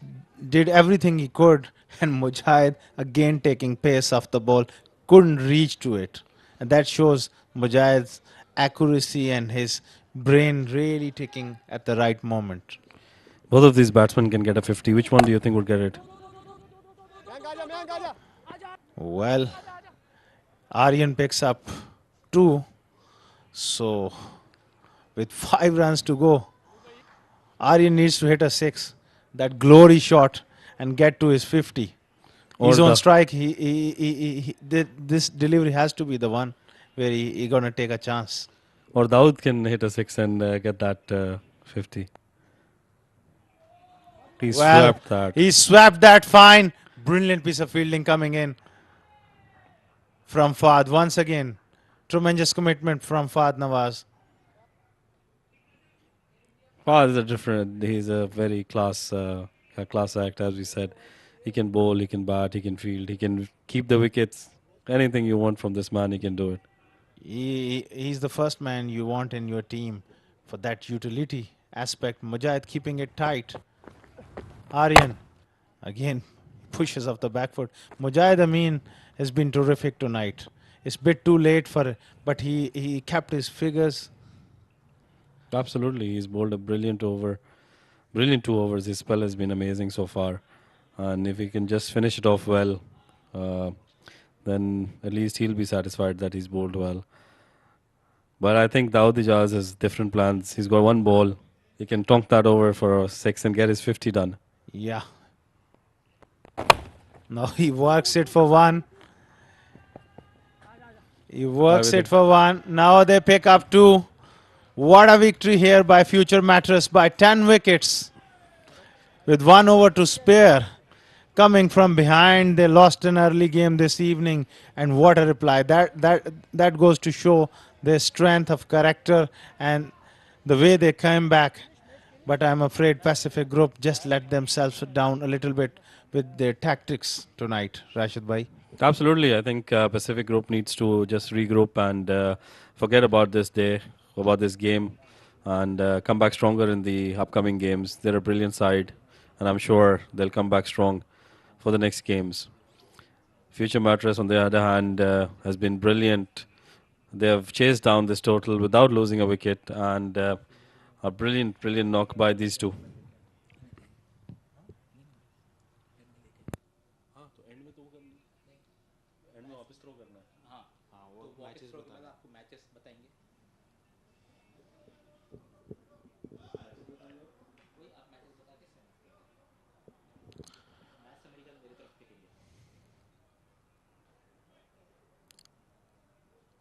did everything he could, and Mujahid again taking pace off the ball, couldn't reach to it, and that shows Mujahid's accuracy and his brain really ticking at the right moment. Both of these batsmen can get a 50. Which one do you think would get it? Well, Aryan picks up 2, so with 5 runs to go, Aryan needs to hit a 6, that glory shot, and get to his 50. He's on strike. This delivery has to be the one where he gonna take a chance. Or Dawood can hit a 6 and get that 50. He swept that. He swept that fine. Brilliant piece of fielding coming in from Fahd. Once again, tremendous commitment from Fahd Nawaz. He's a very class act, as we said. He can bowl, he can bat, he can field, he can keep the wickets. Anything you want from this man, he can do it. He's the first man you want in your team for that utility aspect. Mujahid keeping it tight. Aryan again pushes off the back foot. Mujahid Amin has been terrific tonight. It's a bit too late for it, but he kept his figures. Absolutely, he's bowled a brilliant 2 overs. His spell has been amazing so far, and if he can just finish it off well, then at least he'll be satisfied that he's bowled well. But I think Dawood Ijaz has different plans. He's got one ball. He can tonk that over for a 6 and get his 50 done. Yeah. Now he works it for 1. He works it for 1. Now they pick up 2. What a victory here by Future Mattress by 10 wickets. With 1 over to spare. Coming from behind, they lost an early game this evening, and what a reply. That goes to show their strength of character and the way they came back. But I'm afraid Pacific Group just let themselves down a little bit with their tactics tonight, Rashid Bhai. Absolutely, I think Pacific Group needs to just regroup and forget about this day, about this game, and come back stronger in the upcoming games. They're a brilliant side, and I'm sure they'll come back strong for the next games. Future Mattress, on the other hand, has been brilliant. They have chased down this total without losing a wicket, and a brilliant knock by these two.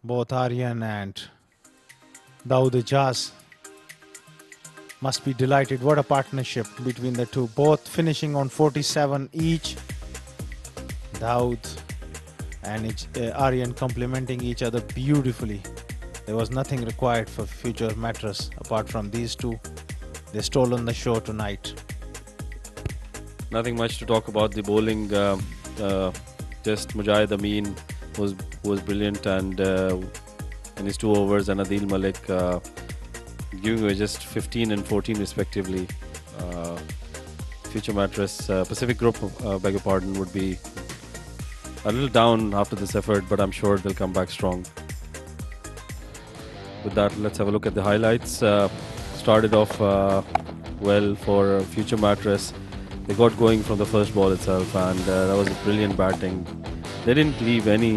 Both Aryan and Dawood Ijaz must be delighted. What a partnership between the two. Both finishing on 47 each. Dawood and Aryan complementing each other beautifully. There was nothing required for Future Mattress apart from these two. They stole on the show tonight. Nothing much to talk about the bowling. Just Mujahid Amin was brilliant, and in his 2 overs, and Adil Malik giving away just 15 and 14 respectively. Future Mattress, Pacific Group, beg your pardon, would be a little down after this effort, but I'm sure they'll come back strong. With that, let's have a look at the highlights. started off well for Future Mattress. They got going from the first ball itself, and that was a brilliant batting. They didn't leave any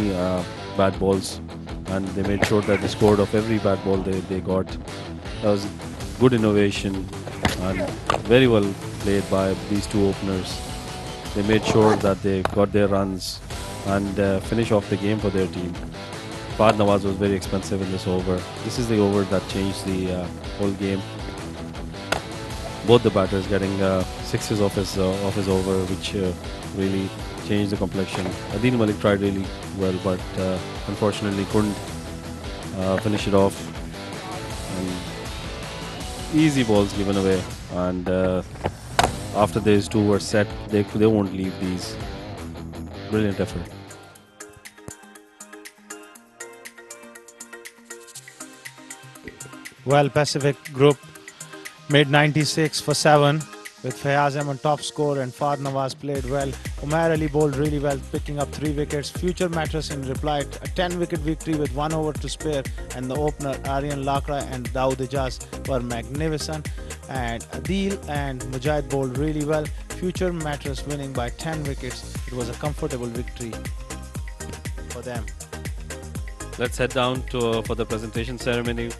bad balls, and they made sure that they scored off every bad ball they got. That was good innovation and very well played by these two openers. They made sure that they got their runs and finish off the game for their team. Fahd Nawaz was very expensive in this over. This is the over that changed the whole game. Both the batters getting sixes off his over, which really changed the complexion. Adil Malik tried really well, but unfortunately couldn't finish it off. And easy balls given away, and after these two were set, they won't leave these. Brilliant effort. Well, Pacific Group made 96 for 7 with Fayaz Ahmed top score, and Fahd Nawaz played well. Umair Ali bowled really well, picking up 3 wickets. Future Mattress in reply, a 10-wicket victory with 1 over to spare, and the opener Aryan Lakra and Dawood Ijaz were magnificent. And Adil and Mujahid bowled really well. Future Mattress winning by 10 wickets. It was a comfortable victory for them. Let's head down to for the presentation ceremony.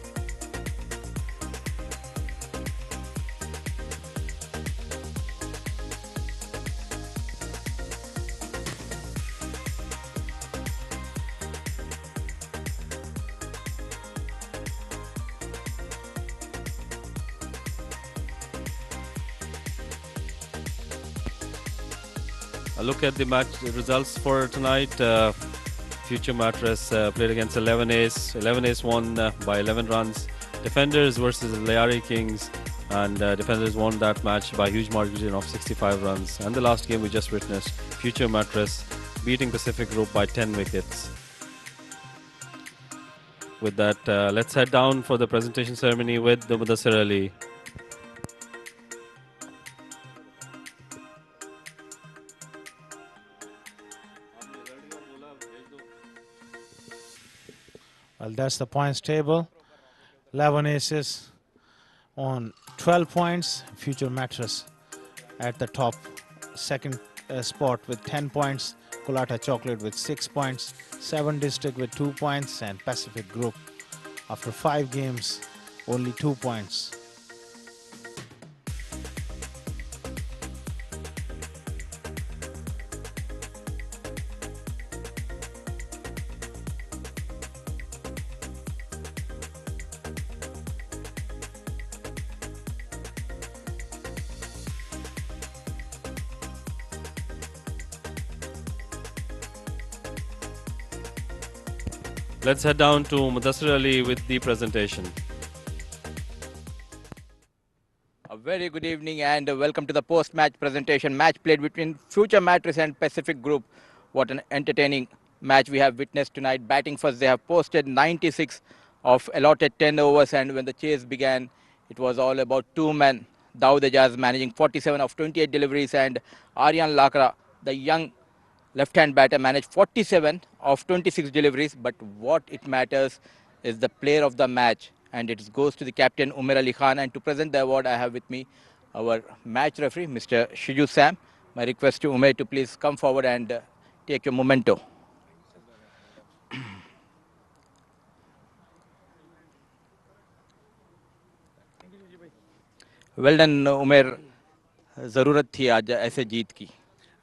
A look at the match results for tonight. Future Mattress played against 11 Ace. 11 Ace won by 11 runs. Defenders versus Layari Kings, and Defenders won that match by huge margin of 65 runs. And the last game we just witnessed, Future Mattress beating Pacific Group by 10 wickets. With that, let's head down for the presentation ceremony with the Mudassir Ali. Well, that's the points table. 11 aces on 12 points. Future Mattress at the top, second spot with 10 points. Kolata Chocolate with 6 points. 7 District with 2 points. And Pacific Group, after 5 games, only 2 points. Let's head down to Mudassir Ali with the presentation. A very good evening and welcome to the post-match presentation. Match played between Future Mattress and Pacific Group. What an entertaining match we have witnessed tonight. Batting first, they have posted 96 of allotted 10 overs, and when the chase began, it was all about 2 men. Dawood Ijaz managing 47 of 28 deliveries, and Aryan Lakra, the young left-hand batter, managed 47 of 26 deliveries. But what it matters is the player of the match, and it goes to the captain Umair Ali Khan. And to present the award, I have with me our match referee, Mr. Shiju Sam. My request to Umair to please come forward and take your memento. Well done, Umair. ज़रूरत थी आज ऐसे जीत की.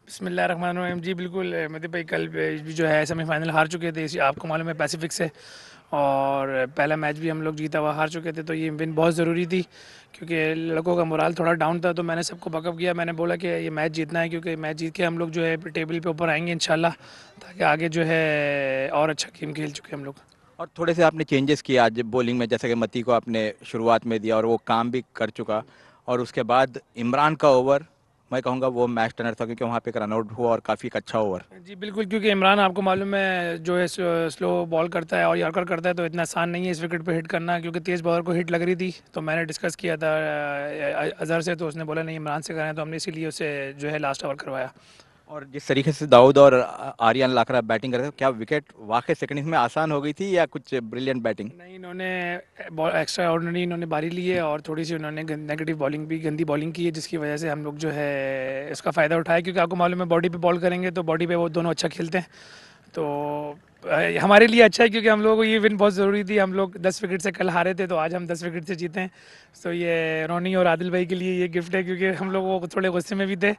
बिस्मिल्लाहिर्रहमानिर्रहीम. जी बिल्कुल मदीप भाई, कल भी जो है सेमीफाइनल हार चुके थे, इसी आपको मालूम है पैसिफिक से, और पहला मैच भी हम लोग जीता हुआ हार चुके थे, तो ये विन बहुत ज़रूरी थी क्योंकि लड़कों का मोराल थोड़ा डाउन था. तो मैंने सबको बकअप किया, मैंने बोला कि ये मैच जीतना है क्योंकि मैच जीत के हम लोग जो है टेबल पे ऊपर आएंगे इंशाल्लाह, ताकि आगे जो है और अच्छा गेम खेल चुके हम लोग. और थोड़े से आपने चेंजेस किए आज बॉलिंग में, जैसे कि मती को आपने शुरुआत में दिया और वो काम भी कर चुका, और उसके बाद इमरान का ओवर मैं कहूँगा वो मैच टर्नर था क्योंकि वहाँ पे एक रनआउट हुआ और काफ़ी एक अच्छा ओवर. जी बिल्कुल, क्योंकि इमरान आपको मालूम है जो है स्लो बॉल करता है और यॉर्कर करता है, तो इतना आसान नहीं है इस विकेट पे हिट करना, क्योंकि तेज़ बॉलर को हिट लग रही थी. तो मैंने डिस्कस किया था अजहर से, तो उसने बोला नहीं इमरान से करें, तो हमने इसीलिए उसे जो है लास्ट ओवर करवाया. और जिस तरीके से दाऊद और आर्यन लाकरा बैटिंग कर रहे थे, क्या विकेट वाकई सेकंड इनिंग्स में आसान हो गई थी या कुछ ब्रिलियंट बैटिंग? नहीं, इन्होंने एक्स्ट्रा ऑर्डिनरी इन्होंने बारी ली है और थोड़ी सी उन्होंने नेगेटिव बॉलिंग भी, गंदी बॉलिंग की है, जिसकी वजह से हम लोग जो है इसका फ़ायदा उठाया, क्योंकि आपको मालूम है बॉडी पे बॉल करेंगे तो बॉडी पे वो दोनों अच्छा खेलते हैं। तो हमारे लिए अच्छा है, क्योंकि हम लोगों को ये विन बहुत ज़रूरी थी। हम लोग 10 विकेट से कल हारे थे, तो आज हम 10 विकेट से जीते हैं। तो ये रोनी और आदिल भाई के लिए ये गिफ्ट है, क्योंकि हम लोग वो थोड़े गुस्से में भी थे।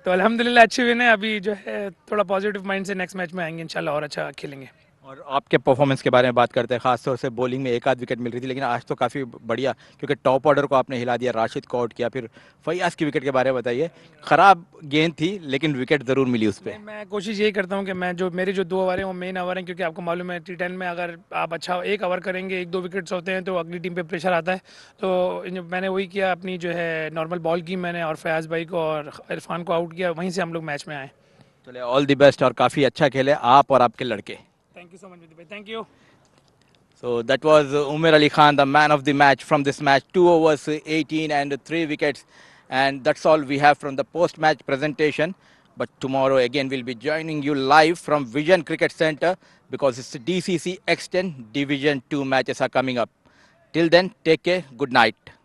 तो अल्हम्दुलिल्लाह अच्छी विन है। अभी जो है थोड़ा पॉजिटिव माइंड से नेक्स्ट मैच में आएंगे इंशाल्लाह और अच्छा खेलेंगे। और आपके परफॉर्मेंस के बारे में बात करते हैं, खासतौर से बॉलिंग में एक आध विकेट मिल रही थी, लेकिन आज तो काफ़ी बढ़िया, क्योंकि टॉप ऑर्डर को आपने हिला दिया, राशिद को आउट किया, फिर फैयाज की विकेट के बारे में बताइए। ख़राब गेंद थी लेकिन विकेट ज़रूर मिली उस पर। मैं कोशिश यही करता हूँ कि मैं जो मेरे जो 2 ओवर हैं वो मेन ओवर हैं, क्योंकि आपको मालूम है T10 में अगर आप अच्छा 1 ओवर करेंगे, 1-2 विकेट्स होते हैं तो अगली टीम पे प्रेशर आता है। तो मैंने वही किया, अपनी जो है नॉर्मल बॉल की मैंने, और फयाज भाई को और इरफान को आउट किया, वहीं से हम लोग मैच में आए। चलिए, ऑल द बेस्ट, और काफ़ी अच्छा खेले आप और आपके लड़के। थैंक यू सो मच विदी भाई, thank you. So that was Umer Ali Khan, the man of the match from this match. 2 overs, 18 and 3 wickets. And that's all we have from the post-match presentation. But tomorrow again we'll be joining you live from Vision Cricket Centre, because it's the DCC X10 Division 2 matches are coming up. Till then, take care. Good night.